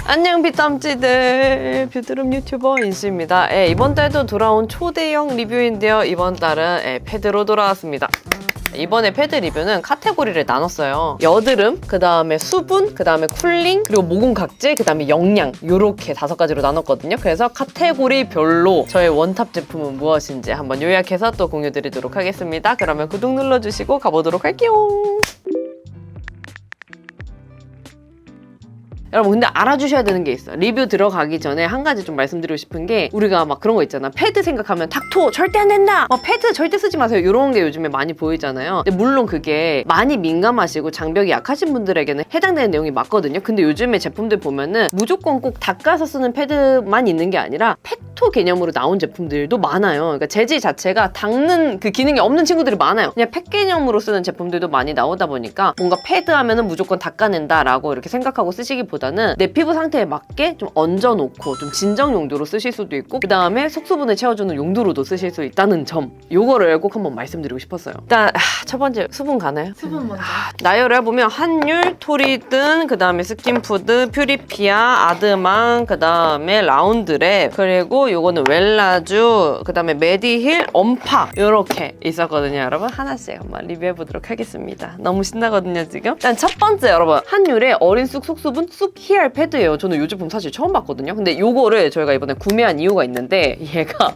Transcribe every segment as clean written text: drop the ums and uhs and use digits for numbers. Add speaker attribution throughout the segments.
Speaker 1: 안녕 피땀찌들, 뷰트룸 유튜버 인수입니다. 이번 달도 돌아온 초대형 리뷰인데요. 이번 달은 패드로 돌아왔습니다. 이번에 패드 리뷰는 카테고리를 나눴어요. 여드름, 그 다음에 수분, 그 다음에 쿨링, 그리고 모공 각질, 그 다음에 영양, 요렇게 5가지로 나눴거든요. 그래서 카테고리별로 저의 원탑 제품은 무엇인지 한번 요약해서 또 공유드리도록 하겠습니다. 그러면 구독 눌러주시고 가보도록 할게요. 여러분 근데 알아주셔야 되는 게 있어요. 리뷰 들어가기 전에 한 가지 좀 말씀드리고 싶은 게, 우리가 막 그런 거 있잖아. 패드 생각하면 닥토 절대 안 된다, 패드 절대 쓰지 마세요, 이런 게 요즘에 많이 보이잖아요. 근데 물론 그게 많이 민감하시고 장벽이 약하신 분들에게는 해당되는 내용이 맞거든요. 근데 요즘에 제품들 보면은 무조건 꼭 닦아서 쓰는 패드만 있는 게 아니라 팩토 개념으로 나온 제품들도 많아요. 그러니까 재질 자체가 닦는 그 기능이 없는 친구들이 많아요. 그냥 팩 개념으로 쓰는 제품들도 많이 나오다 보니까 뭔가 패드 하면은 무조건 닦아낸다라고 이렇게 생각하고 쓰시기보다는 내 피부 상태에 맞게 좀 얹어놓고 좀 진정 용도로 쓰실 수도 있고, 그 다음에 속수분을 채워주는 용도로도 쓰실 수 있다는 점, 요거를 꼭 한번 말씀드리고 싶었어요. 일단 첫 번째 수분 가나요?
Speaker 2: 수분 먼저.
Speaker 1: 나열을 해보면 한율, 토리든, 그 다음에 스킨푸드, 퓨리피아, 아드망, 그 다음에 라운드랩, 그리고 요거는 웰라쥬, 그 다음에 메디힐, 엄파, 요렇게 있었거든요. 여러분 하나씩 한번 리뷰해보도록 하겠습니다. 너무 신나거든요 지금. 일단 첫 번째, 여러분 한율의 어린 쑥 속수분 쑥 히알 패드예요. 저는 이 제품 사실 처음 봤거든요. 근데 요거를 저희가 이번에 구매한 이유가 있는데, 얘가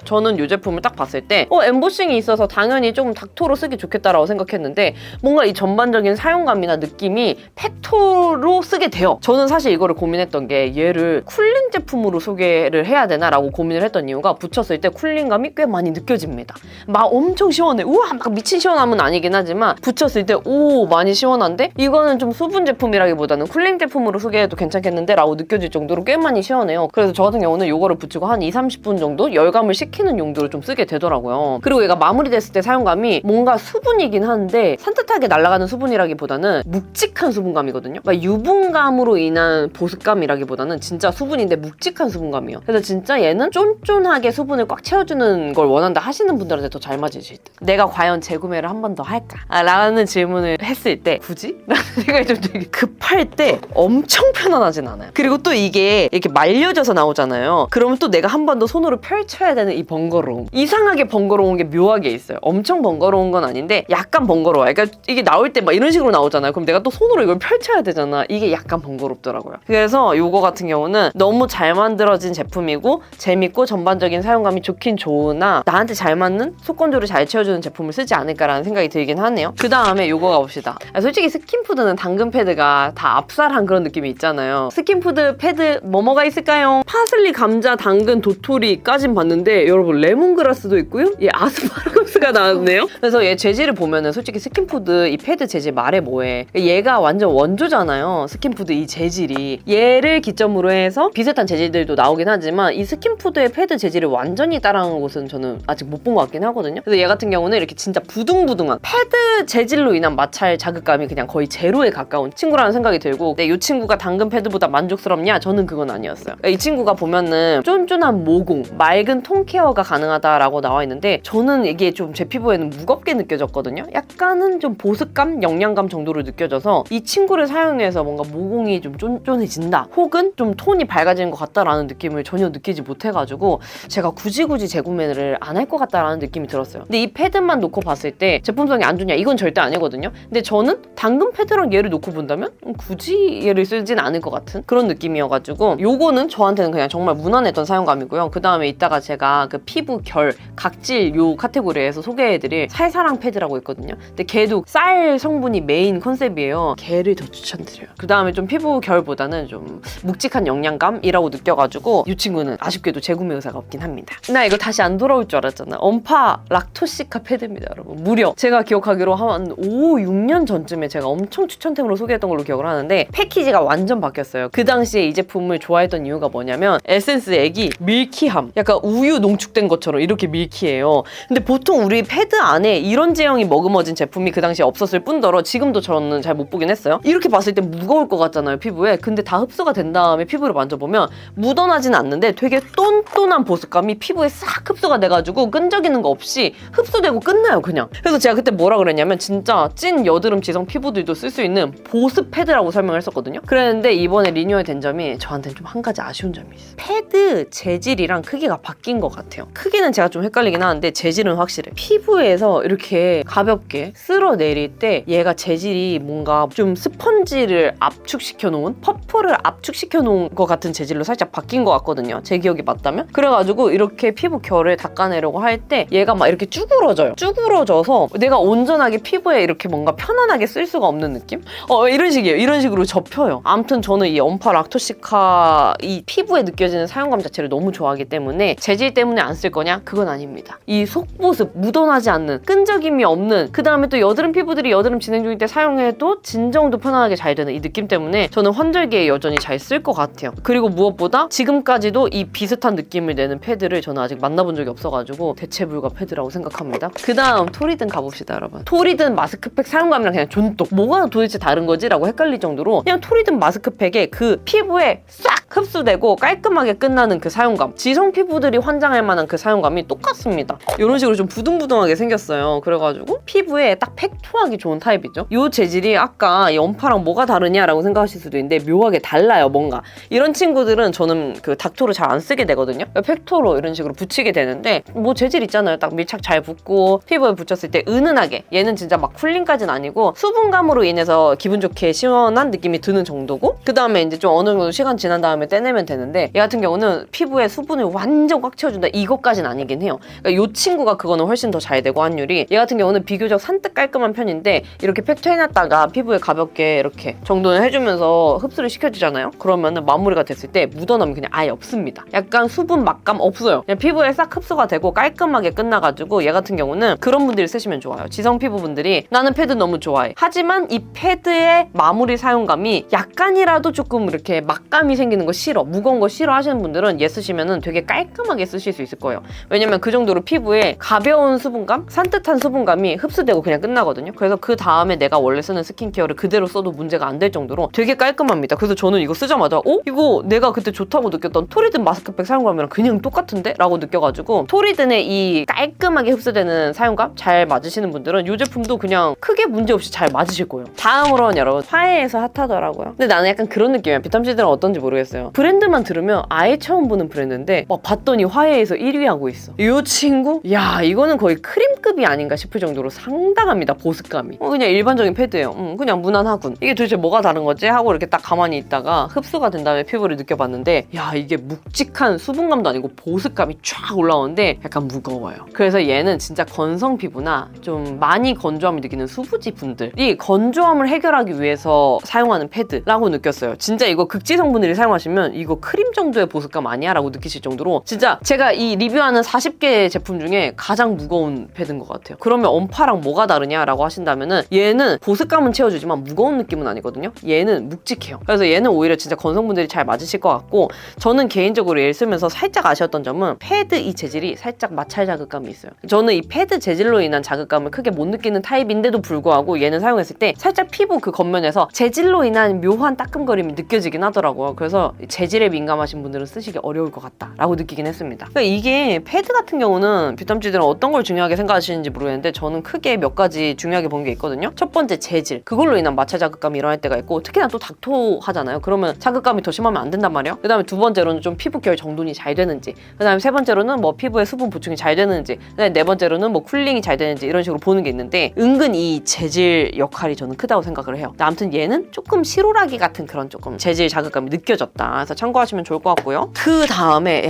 Speaker 1: 저는 이 제품을 딱 봤을 때 엠보싱이 있어서 당연히 조금 닥토로 쓰기 좋겠다라고 생각했는데, 뭔가 이 전반적인 사용감이나 느낌이 팩토로 쓰게 돼요. 저는 사실 이거를 고민했던 게, 얘를 쿨링 제품으로 소개를 해야 되나라고 고민을 했던 이유가, 붙였을 때 쿨링감이 꽤 많이 느껴집니다. 막 엄청 시원해, 우와 막 미친 시원함은 아니긴 하지만 붙였을 때 오 많이 시원한데, 이거는 좀 수분 제품이라기보다는 쿨링 제품으로 소개해도 괜찮겠는데 라고 느껴질 정도로 꽤 많이 시원해요. 그래서 저 같은 경우는 이거를 붙이고 한 20-30분 정도 열감을 식히는 용도로 좀 쓰게 되더라고요. 그리고 얘가 마무리됐을 때 사용감이 뭔가 수분이긴 한데 산뜻하게 날아가는 수분이라기보다는 묵직한 수분감이거든요. 막 유분감으로 인한 보습감이라기보다는 진짜 수분인데 묵직한 수분감이에요. 그래서 진짜 얘는 쫀쫀하게 수분을 꽉 채워주는 걸 원한다 하시는 분들한테 더 잘 맞으실 듯. 내가 과연 재구매를 한 번 더 할까? 라는 질문을 했을 때 굳이? 라는 생각이 좀 되게 급할 때 엄청 편안하진 않아요. 그리고 또 이게 이렇게 말려져서 나오잖아요. 그러면 또 내가 한 번 더 손으로 펼쳐야 되는 이 번거로움, 이상하게 번거로운 게 묘하게 있어요. 엄청 번거로운 건 아닌데 약간 번거로워요. 그러니까 이게 나올 때 막 이런 식으로 나오잖아요. 그럼 내가 또 손으로 이걸 펼쳐야 되잖아. 이게 약간 번거롭더라고요. 그래서 이거 같은 경우는 너무 잘 만들어진 제품이고 재밌고 전반적인 사용감이 좋긴 좋으나 나한테 잘 맞는 속건조를 잘 채워주는 제품을 쓰지 않을까라는 생각이 들긴 하네요. 그 다음에 이거 가봅시다. 솔직히 스킨푸드는 당근 패드가 다 압살한 그런 느낌이 있잖아요. 스킨푸드 패드 뭐가 있을까요? 파슬리, 감자, 당근, 도토리까진 봤는데 여러분 레몬그라스도 있고요. 얘 아스파라거스가 나왔네요. 그래서 얘 재질을 보면은 솔직히 스킨푸드 이 패드 재질 말해 뭐해. 얘가 완전 원조잖아요. 스킨푸드 이 재질이. 얘를 기점으로 해서 비슷한 재질들도 나오긴 하지만 이 스킨푸드의 패드 재질을 완전히 따라하는 곳은 저는 아직 못 본 것 같긴 하거든요. 그래서 얘 같은 경우는 이렇게 진짜 부둥부둥한 패드 재질로 인한 마찰 자극감이 그냥 거의 제로에 가까운 친구라는 생각이 들고, 근데 이 친구가 당근 패드보다 만족스럽냐? 저는 그건 아니었어요. 이 친구가 보면은 쫀쫀한 모공, 맑은 톤 케어가 가능하다라고 나와 있는데 저는 이게 좀 제 피부에는 무겁게 느껴졌거든요. 약간은 좀 보습감, 영양감 정도로 느껴져서 이 친구를 사용해서 뭔가 모공이 좀 쫀쫀해진다 혹은 좀 톤이 밝아지는 것 같다라는 느낌을 전혀 느끼지 못해가지고 제가 굳이 재구매를 안 할 것 같다라는 느낌이 들었어요. 근데 이 패드만 놓고 봤을 때 제품성이 안 좋냐? 이건 절대 아니거든요. 근데 저는 당근 패드랑 얘를 놓고 본다면 굳이 얘를 쓰진 않을 것 같은 그런 느낌이어가지고 요거는 저한테는 그냥 정말 무난했던 사용감이고요. 그 다음에 이따가 제가 그 피부 결, 각질 요 카테고리에서 소개해드릴 살사랑 패드라고 있거든요. 근데 걔도 쌀 성분이 메인 컨셉이에요. 걔를 더 추천드려요. 그 다음에 좀 피부 결보다는 좀 묵직한 영양감이라고 느껴가지고 이 친구는 아쉽게도 재구매 의사가 없긴 합니다. 나 이거 다시 안 돌아올 줄 알았잖아. 엄파 락토시카 패드입니다, 여러분. 무려 제가 기억하기로 한 5-6년 전쯤에 제가 엄청 추천템으로 소개했던 걸로 기억을 하는데 패키지가 완전 바뀌었어요. 그 당시에 이 제품을 좋아했던 이유가 뭐냐면 에센스 액이 밀키함, 약간 우유 농축된 것처럼 이렇게 밀키해요. 근데 보통 우리 패드 안에 이런 제형이 머금어진 제품이 그 당시에 없었을 뿐더러 지금도 저는 잘 못 보긴 했어요. 이렇게 봤을 때 무거울 것 같잖아요, 피부에. 근데 다 흡수가 된 다음에 피부를 만져보면 묻어나지는 않는데 되게 똔똔한 보습감이 피부에 싹 흡수가 돼가지고 끈적이는 거 없이 흡수되고 끝나요, 그냥. 그래서 제가 그때 뭐라 그랬냐면 진짜 찐 여드름 지성 피부들도 쓸 수 있는 보습 패드라고 설명을 했었거든요. 그랬는데 이번에 리뉴얼 된 점이 저한테는 좀 한 가지 아쉬운 점이 있어요. 패드 재질이랑 크기가 바뀐 것 같아요. 크기는 제가 좀 헷갈리긴 하는데 재질은 확실해. 피부에서 이렇게 가볍게 쓸어내릴 때 얘가 재질이 뭔가 좀 스펀지를 압축시켜 놓은, 퍼프를 압축시켜 놓은 것 같은 재질로 살짝 바뀐 것 같거든요, 제 기억이 맞다면. 그래가지고 이렇게 피부 결을 닦아내려고 할 때 얘가 막 이렇게 쭈그러져요. 쭈그러져서 내가 온전하게 피부에 이렇게 뭔가 편안하게 쓸 수가 없는 느낌? 이런 식이에요. 이런 식으로 접혀요. 아무튼 저는 이 엄파 락토시카 이 피부에 느껴지는 사용감 자체를 너무 좋아하기 때문에 재질 때문에 안 쓸 거냐? 그건 아닙니다. 이 속보습, 묻어나지 않는, 끈적임이 없는, 그 다음에 또 여드름 피부들이 여드름 진행 중일 때 사용해도 진정도 편안하게 잘 되는 이 느낌 때문에 저는 환절기에 여전히 잘 쓸 것 같아요. 그리고 무엇보다 지금까지도 이 비슷한 느낌을 내는 패드를 저는 아직 만나본 적이 없어가지고 대체 불가 패드라고 생각합니다. 그 다음 토리든 가봅시다, 여러분. 토리든 마스크팩 사용감이랑 그냥 존똑, 뭐가 도대체 다른 거지? 라고 헷갈릴 정도로 그냥 토리든 마스크팩에 그 피부에 싹 흡수되고 깔끔하게 끝나는 그 사용감, 지성 피부들이 환장할 만한 그 사용감이 똑같습니다. 이런 식으로 좀 부둥부둥하게 생겼어요. 그래가지고 피부에 딱 팩토하기 좋은 타입이죠. 이 재질이 아까 이 엄파랑 뭐가 다르냐라고 생각하실 수도 있는데 묘하게 달라요, 뭔가. 이런 친구들은 저는 그 닥토를 잘 안 쓰게 되거든요. 팩토로 이런 식으로 붙이게 되는데 뭐 재질 있잖아요. 딱 밀착 잘 붙고 피부에 붙였을 때 은은하게, 얘는 진짜 막 쿨링까지는 아니고 수분감으로 인해서 기분 좋게 시원한 느낌이 드는 정도고, 그 다음에 이제 좀 어느 정도 시간 지난 다음에 떼내면 되는데 얘 같은 경우는 피부에 수분을 완전 꽉 채워준다, 이것까지는 아니긴 해요. 그러니까 이 친구가 그거는 훨씬 더 잘 되고 확률이, 얘 같은 경우는 비교적 산뜻 깔끔한 편인데 이렇게 팩토 해놨다가 피부에 가볍게 이렇게 정돈을 해주면서 흡수를 시켜주잖아요. 그러면은 마무리가 됐을 때 묻어남이 그냥 아예 없습니다. 약간 수분 막감 없어요. 그냥 피부에 싹 흡수가 되고 깔끔하게 끝나가지고 얘 같은 경우는 그런 분들이 쓰시면 좋아요. 지성 피부분들이 나는 패드 너무 좋아해, 하지만 이 패드의 마무리 사용감이 약간이라도 조금 이렇게 막감이 생기는 거 싫어, 무거운 거 싫어 하시는 분들은 얘 쓰시면은 되게 깔끔하게 쓰실 수 있을 거예요. 왜냐면 그 정도로 피부에 가벼운 수분감, 산뜻한 수분감이 흡수되고 그냥 끝나거든요. 그래서 그 다음에 내가 원래 쓰는 스킨케어를 그대로 써도 문제가 안 될 정도로 되게 깔끔합니다. 그래서 저는 이거 쓰자마자 이거 내가 그때 좋다고 느꼈던 토리든 마스크팩 사용감이랑 그냥 똑같은데? 라고 느껴가지고 토리든의 이 깔끔하게 흡수되는 사용감 잘 맞으시는 분들은 이 제품도 그냥 크게 문제없이 잘 맞으실 거예요. 다음으로는 여러분, 화해에서 핫하더라고요. 근데 나는 약간 그런 느낌이야. 비탐씨들은 어떤지 모르겠어요. 브랜드만 들으면 아예 처음 보는 브랜드인데 막 봤더니 화해에서 1위 하고 있어. 이 친구? 야, 이거는 거의 크림급이 아닌가 싶을 정도로 상당합니다, 보습감이. 그냥 일반적인 패드예요. 그냥 무난하군. 이게 도대체 뭐가 다른 거지? 하고 이렇게 딱 가만히 있다가 흡수가 된 다음에 피부를 느껴봤는데, 야, 이게 묵직한 수분감도 아니고 보습감이 쫙 올라오는데 약간 무거워요. 그래서 얘는 진짜 건성 피부나 좀 많이 건조함을 느끼는 수부지 분들이 건조함을 해결하기 위해서 사용하는 패드라고 느꼈어요. 진짜 이거 극지성분들이 사용하시면 이거 크림 정도의 보습감 아니야? 라고 느끼실 정도로 진짜 제가 이 리뷰하는 40개 제품 중에 가장 무거운 패드인 것 같아요. 그러면 엄파랑 뭐가 다르냐라고 하신다면은 얘는 보습감은 채워주지만 무거운 느낌은 아니거든요. 얘는 묵직해요. 그래서 얘는 오히려 진짜 건성분들이 잘 맞으실 것 같고, 저는 개인적으로 얘를 쓰면서 살짝 아쉬웠던 점은 패드 이 재질이 살짝 마찰 자극감이 있어요. 저는 이 패드 재질로 인한 자극감을 크게 못 느끼는 타입인데도 불구하고 얘는 사용했을 때 살짝 피부 그 겉면에서 재질로 인한 묘한 따끔거림이 느껴지긴 하더라고요. 그래서 재질에 민감하신 분들은 쓰시기 어려울 것 같다라고 느끼긴 했습니다. 그러니까 이게 패드 같은 경우는 뷰탐씨들은 어떤 걸 중요하게 생각하시는지 모르겠는데 저는 크게 몇 가지 중요하게 본 게 있거든요. 첫 번째, 재질. 그걸로 인한 마찰 자극감이 일어날 때가 있고, 특히나 또 닥토 하잖아요. 그러면 자극감이 더 심하면 안 된단 말이에요. 그 다음에 두 번째로는 좀 피부 결 정돈이 잘 되는지, 그 다음에 세 번째로는 뭐 피부에 수분 보충이 잘 되는지, 그 다음에 네 번째로는 뭐 쿨링이 잘 되는지, 이런 식으로 보는 게 있는데 은근 이 재질 역할이 저는 크다고 생각을 해요. 아무튼 얘는 조금 시로라기 같은 그런 조금 재질 자극감이 느껴졌다. 그래서 참고하시면 좋을 것 같고요. 그 다음에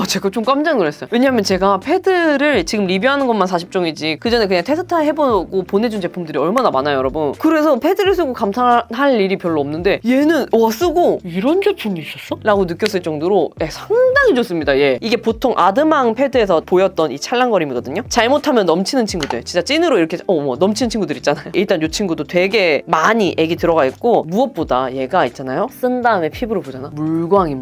Speaker 1: 제가 좀 깜짝 놀랐어요. 왜냐면 제가 패드를 지금 리뷰하는 것만 40종이지 그 전에 그냥 테스트 해보고 보내준 제품들이 얼마나 많아요, 여러분. 그래서 패드를 쓰고 감탄할 일이 별로 없는데 얘는 쓰고 이런 제품이 있었어? 라고 느꼈을 정도로 상당히 좋습니다. 이게 보통 아드망 패드에서 보였던 이 찰랑거림이거든요. 잘못하면 넘치는 친구들, 진짜 찐으로 이렇게 넘치는 친구들 있잖아요. 일단 이 친구도 되게 많이 액이 들어가 있고, 무엇보다 얘가 있잖아요, 쓴 다음에 피부를 보잖아, 물광이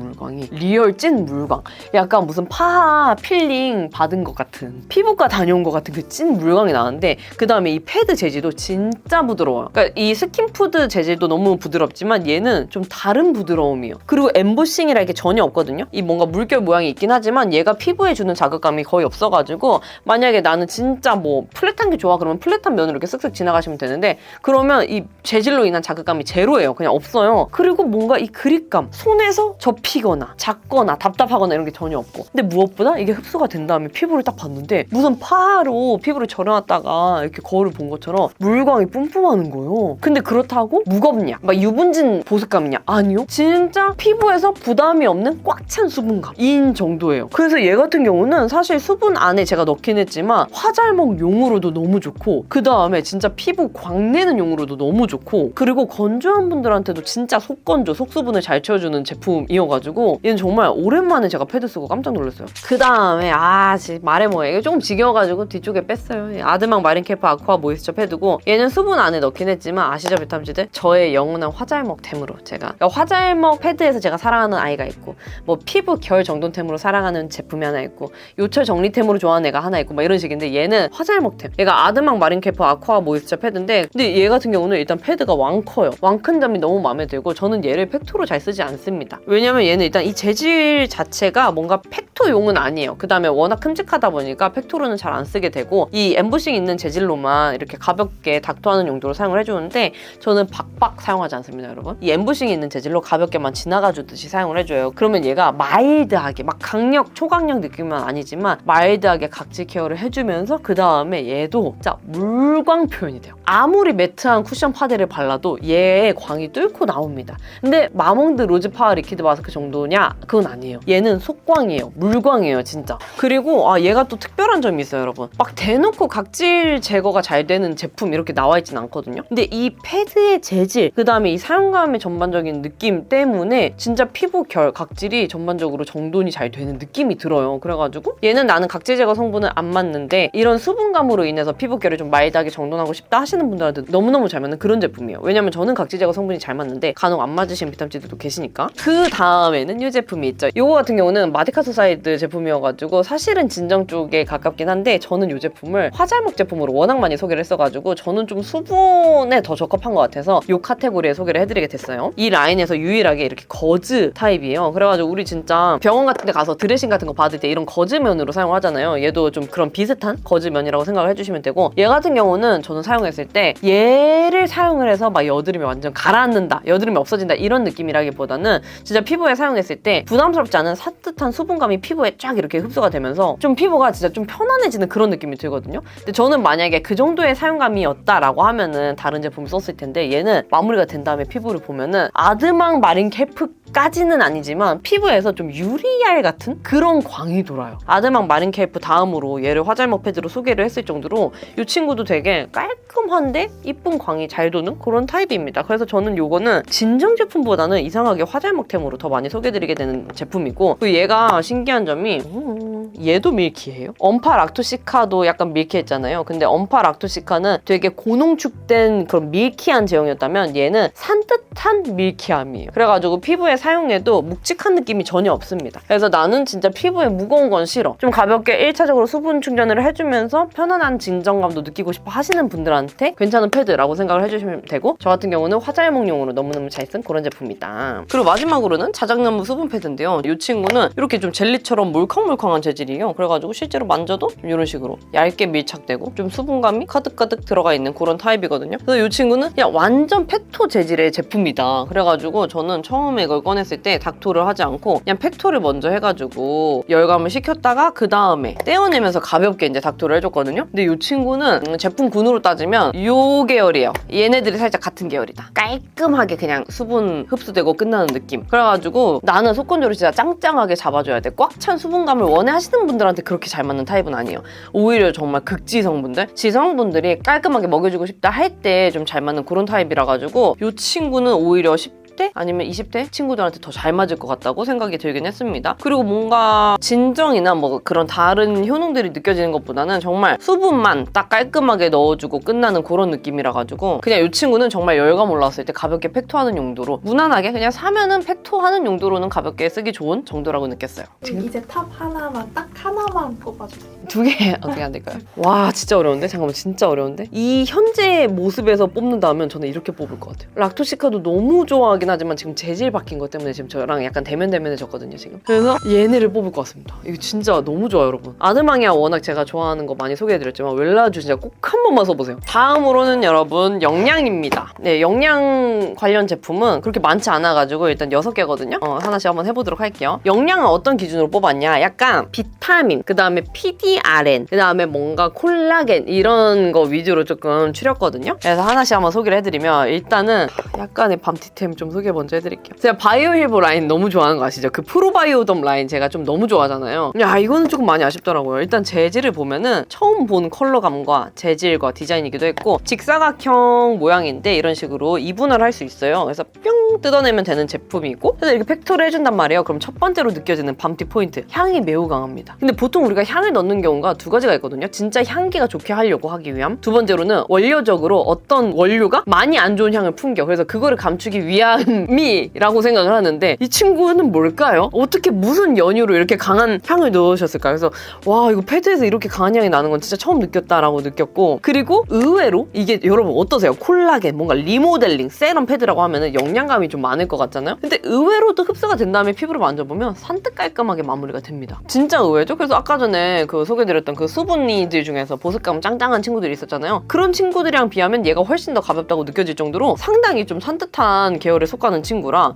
Speaker 1: 리얼 찐 물광. 약간 무슨 파하 필링 받은 것 같은, 피부과 다녀온 것 같은 그 찐 물광이 나는데 그 다음에 이 패드 재질도 진짜 부드러워요. 그러니까 이 스킨푸드 재질도 너무 부드럽지만 얘는 좀 다른 부드러움이에요. 그리고 엠보싱이라 이게 전혀 없거든요. 이 뭔가 물결 모양이 있긴 하지만 얘가 피부에 주는 자극감이 거의 없어가지고 만약에 나는 진짜 뭐 플랫한 게 좋아 그러면 플랫한 면으로 이렇게 쓱쓱 지나가시면 되는데 그러면 이 재질로 인한 자극감이 제로예요. 그냥 없어요. 그리고 뭔가 이 그립감 손에서 접히거나 작거나 답답하거나 이런 게 전혀 없고 근데 무엇보다 이게 흡수가 된 다음에 피부를 딱 봤는데 무슨 파로 피부를 절여놨다가 이렇게 거울을 본 것처럼 물광이 뿜뿜하는 거예요. 근데 그렇다고 무겁냐 막 유분진 보습감이냐 아니요. 진짜 피부에서 부담이 없는 꽉 찬 수분감인 정도예요. 그래서 얘 같은 경우는 사실 수분 안에 제가 넣긴 했지만 화잘먹용으로도 너무 좋고 그 다음에 진짜 피부 광내는 용으로도 너무 좋고 그리고 건조한 분들한테도 진짜 속건조 속수분을 잘 채워주는 제품이어가지고 얘는 정말 오랜만에 제가 패드 쓰고 깜짝 놀랐어요. 그 다음에 말해 뭐해 이게 조금 지겨워가지고 뒤쪽에 뺐어요. 아드망 마린케프 아쿠아 모이스처 패드고 얘는 수분 안에 넣긴 했지만 아시죠 비탐지들? 저의 영원한 화잘먹템으로 제가 그러니까 화잘먹 패드에서 제가 사랑하는 아이가 있고 뭐 피부 결 정돈템으로 사랑하는 제품이 하나 있고 요철 정리템으로 좋아하는 애가 하나 있고 막 이런 식인데 얘는 화잘먹템. 얘가 아드망 마린케프 아쿠아 모이스처 패드인데 근데 얘 같은 경우는 일단 패드가 왕커요. 왕큰 점이 너무 마음에 들고 저는 얘를 팩토로 잘 쓰지 않습니다. 왜냐면 얘는 일단 이 재질 자체가 뭔가 팩토용은 아니에요. 그 다음에 워낙 큼직하다 보니까 팩토로는 잘 안 쓰게 되고 이 엠보싱 있는 재질로만 이렇게 가볍게 닥터하는 용도로 사용을 해주는데 저는 박박 사용하지 않습니다 여러분. 이 엠보싱이 있는 재질로 가볍게만 지나가주듯이 사용을 해줘요. 그러면 얘가 마일드하게 막 강력 초강력 느낌은 아니지만 마일드하게 각질 케어를 해주면서 그 다음에 얘도 진짜 물광 표현이 돼요. 아무리 매트한 쿠션 파데를 발라도 얘의 광이 뚫고 나옵니다. 근데 마몽드 로즈 파워 리퀴드 마스크 정도냐? 그건 아니에요. 얘는 속광이에요. 물광이에요 진짜. 그리고 얘가 또 특별한 점이 있어요 여러분. 막 대놓고 각질 제거가 잘 되는 제품 이렇게 나와 있진 않거든요. 근데 이 패드의 재질 그 다음에 이 사용감의 전반적인 느낌 때문에 진짜 피부 결 각질이 전반적으로 정돈이 잘 되는 느낌이 들어요. 그래가지고 얘는 나는 각질 제거 성분은 안 맞는데 이런 수분감으로 인해서 피부 결을 좀 마일드하게 정돈하고 싶다 하시는 분들한테 너무너무 잘 맞는 그런 제품이에요. 왜냐면 저는 각질 제거 성분이 잘 맞는데 간혹 안 맞으신 비탐지들도 계시니까. 그 다음에는 이 제품이 있죠. 이거 같은 경우는 마디카소 사이드 제품이어가지고 사실은 진정 쪽에 가깝긴 한데 저는 이 제품을 화잘먹 제품으로 워낙 많이 소개를 했어가지고 저는 좀 수분에 더 적합한 것 같아서 이 카테고리에 소개를 해드리게 됐어요. 이 라인에서 유일하게 이렇게 거즈 타입이에요. 그래가지고 우리 진짜 병원 같은 데 가서 드레싱 같은 거 받을 때 이런 거즈면으로 사용하잖아요. 얘도 좀 그런 비슷한 거즈면이라고 생각을 해주시면 되고 얘 같은 경우는 저는 사용했을 때 얘를 사용을 해서 막 여드름이 완전 가라앉는다 여드름이 없어진다 이런 느낌이라기보다는 진짜 피부에 사용했을 때 부담스럽지 않은 산뜻한 수분감이 피부에 쫙 이렇게 흡수가 되면서 좀 피부가 진짜 좀 편안해지는 그런 느낌이 들거든요. 근데 저는 만약에 그 정도의 사용감이었다라고 하면은 다른 제품을 썼을 텐데 얘는 마무리가 된 다음에 피부를 보면은 아드망 마린케프까지는 아니지만 피부에서 좀 유리알 같은 그런 광이 돌아요. 아드망 마린케프 다음으로 얘를 화잘먹 패드로 소개를 했을 정도로 이 친구도 되게 깔끔한데 이쁜 광이 잘 도는 그런 타입입니다. 그래서 저는 요거는 진정 제품보다는 이상하게 화잘먹템으로 더 많이 소개드리게 되는 제품이고 그리고 얘가 신기한 점이 얘도 밀키예요. 엄파 락토시카도 약간 밀키했잖아요. 근데 엄파 락토시카는 되게 고농축된 그런 밀키한 제형이었다면 얘는 산뜻한 밀키함이에요. 그래가지고 피부에 사용해도 묵직한 느낌이 전혀 없습니다. 그래서 나는 진짜 피부에 무거운 건 싫어. 좀 가볍게 1차적으로 수분 충전을 해주면서 편안한 진정감도 느끼고 싶어 하시는 분들한테 괜찮은 패드라고 생각을 해주시면 되고 저 같은 경우는 화잘먹용으로 너무너무 잘 쓴 그런 제품이다. 그리고 마지막으로는 자작나무 수분 패드인데요. 이 친구는 이렇게 좀 젤리처럼 물컹물컹한 재질이에요. 그래가지고 실제로 만져도 좀 이런 식으로 얇게 밀착되고 좀 수분감이 가득가득 들어가 있는 그런 타입이거든요. 그래서 이 친구는 그냥 완전 팩토 재질의 제품이다. 그래가지고 저는 처음에 이걸 꺼냈을 때 닥토를 하지 않고 그냥 팩토를 먼저 해가지고 열감을 식혔다가 그 다음에 떼어내면서 가볍게 이제 닥토를 해줬거든요. 근데 이 친구는 제품 군으로 따지면 요 계열이에요. 얘네들이 살짝 같은 계열이다. 깔끔하게 그냥 수분 흡수되고 끝나는 느낌. 그래가지고 나는 속건조를 진짜 짱짱하게 잡아줘야 돼. 꽉 찬 수분감을 원해 하시는 분들한테 그렇게 잘 맞는 타입은 아니에요. 오히려 정말 극지성분들, 지성분들이 깔끔하게 먹여주고 싶다 할 때 좀 잘 맞는 그런 타입이라 가지고 이 친구는 오히려 10대 10대 아니면 20대 친구들한테 더 잘 맞을 것 같다고 생각이 들긴 했습니다. 그리고 뭔가 진정이나 뭐 그런 다른 효능들이 느껴지는 것보다는 정말 수분만 딱 깔끔하게 넣어주고 끝나는 그런 느낌이라 가지고 그냥 이 친구는 정말 열감 올라왔을 때 가볍게 팩토하는 용도로 무난하게 그냥 사면은 팩토하는 용도로는 가볍게 쓰기 좋은 정도라고 느꼈어요.
Speaker 2: 이제 탑 하나만, 딱 하나만 뽑아주세요.
Speaker 1: 2개 어떻게 안 될까요? 와 진짜 어려운데? 잠깐만 진짜 어려운데? 이 현재 모습에서 뽑는다면 저는 이렇게 뽑을 것 같아요. 락토시카도 너무 좋아하긴 하지만 지금 재질 바뀐 것 때문에 지금 저랑 약간 대면대면해졌거든요 지금. 그래서 얘네를 뽑을 것 같습니다. 이거 진짜 너무 좋아요 여러분. 아드망이야 워낙 제가 좋아하는 거 많이 소개해드렸지만 웰라쥬 진짜 꼭 한 번만 써보세요. 다음으로는 여러분 영양입니다. 네 영양 관련 제품은 그렇게 많지 않아가지고 일단 6개거든요. 하나씩 한번 해보도록 할게요. 영양은 어떤 기준으로 뽑았냐? 약간 비타민, 그 다음에 PDRN, 그 다음에 뭔가 콜라겐 이런 거 위주로 조금 추렸거든요. 그래서 하나씩 한번 소개를 해드리면 일단은 약간의 밤티템 좀 소개 먼저 해드릴게요. 제가 바이오힐보 라인 너무 좋아하는 거 아시죠? 그 프로바이오덤 라인 제가 좀 너무 좋아하잖아요. 야 이거는 조금 많이 아쉽더라고요. 일단 재질을 보면은 처음 본 컬러감과 재질과 디자인이기도 했고 직사각형 모양인데 이런 식으로 이분할 할 수 있어요. 그래서 뿅 뜯어내면 되는 제품이고 그래서 이렇게 팩토를 해준단 말이에요. 그럼 첫 번째로 느껴지는 밤티 포인트, 향이 매우 강합니다. 근데 보통 우리가 향을 넣는 경우가 두 가지가 있거든요. 진짜 향기가 좋게 하려고 하기 위함, 두 번째로는 원료적으로 어떤 원료가 많이 안 좋은 향을 풍겨. 그래서 그거를 감추기 위함이라고 생각을 하는데 이 친구는 뭘까요? 어떻게 무슨 연유로 이렇게 강한 향을 넣으셨을까? 그래서 와 이거 패드에서 이렇게 강한 향이 나는 건 진짜 처음 느꼈다라고 느꼈고 그리고 의외로 이게 여러분 어떠세요? 콜라겐, 뭔가 리모델링, 세럼 패드라고 하면은 영양감이 좀 많을 것 같잖아요? 근데 의외로도 흡수가 된 다음에 피부를 만져보면 산뜻 깔끔하게 마무리가 됩니다. 진짜 의외죠? 그래서 아까 전에 그 소개드렸던 그 수분이들 중에서 보습감 짱짱한 친구들이 있었잖아요. 그런 친구들이랑 비하면 얘가 훨씬 더 가볍다고 느껴질 정도로 상당히 좀 산뜻한 계열에 속하는 친구라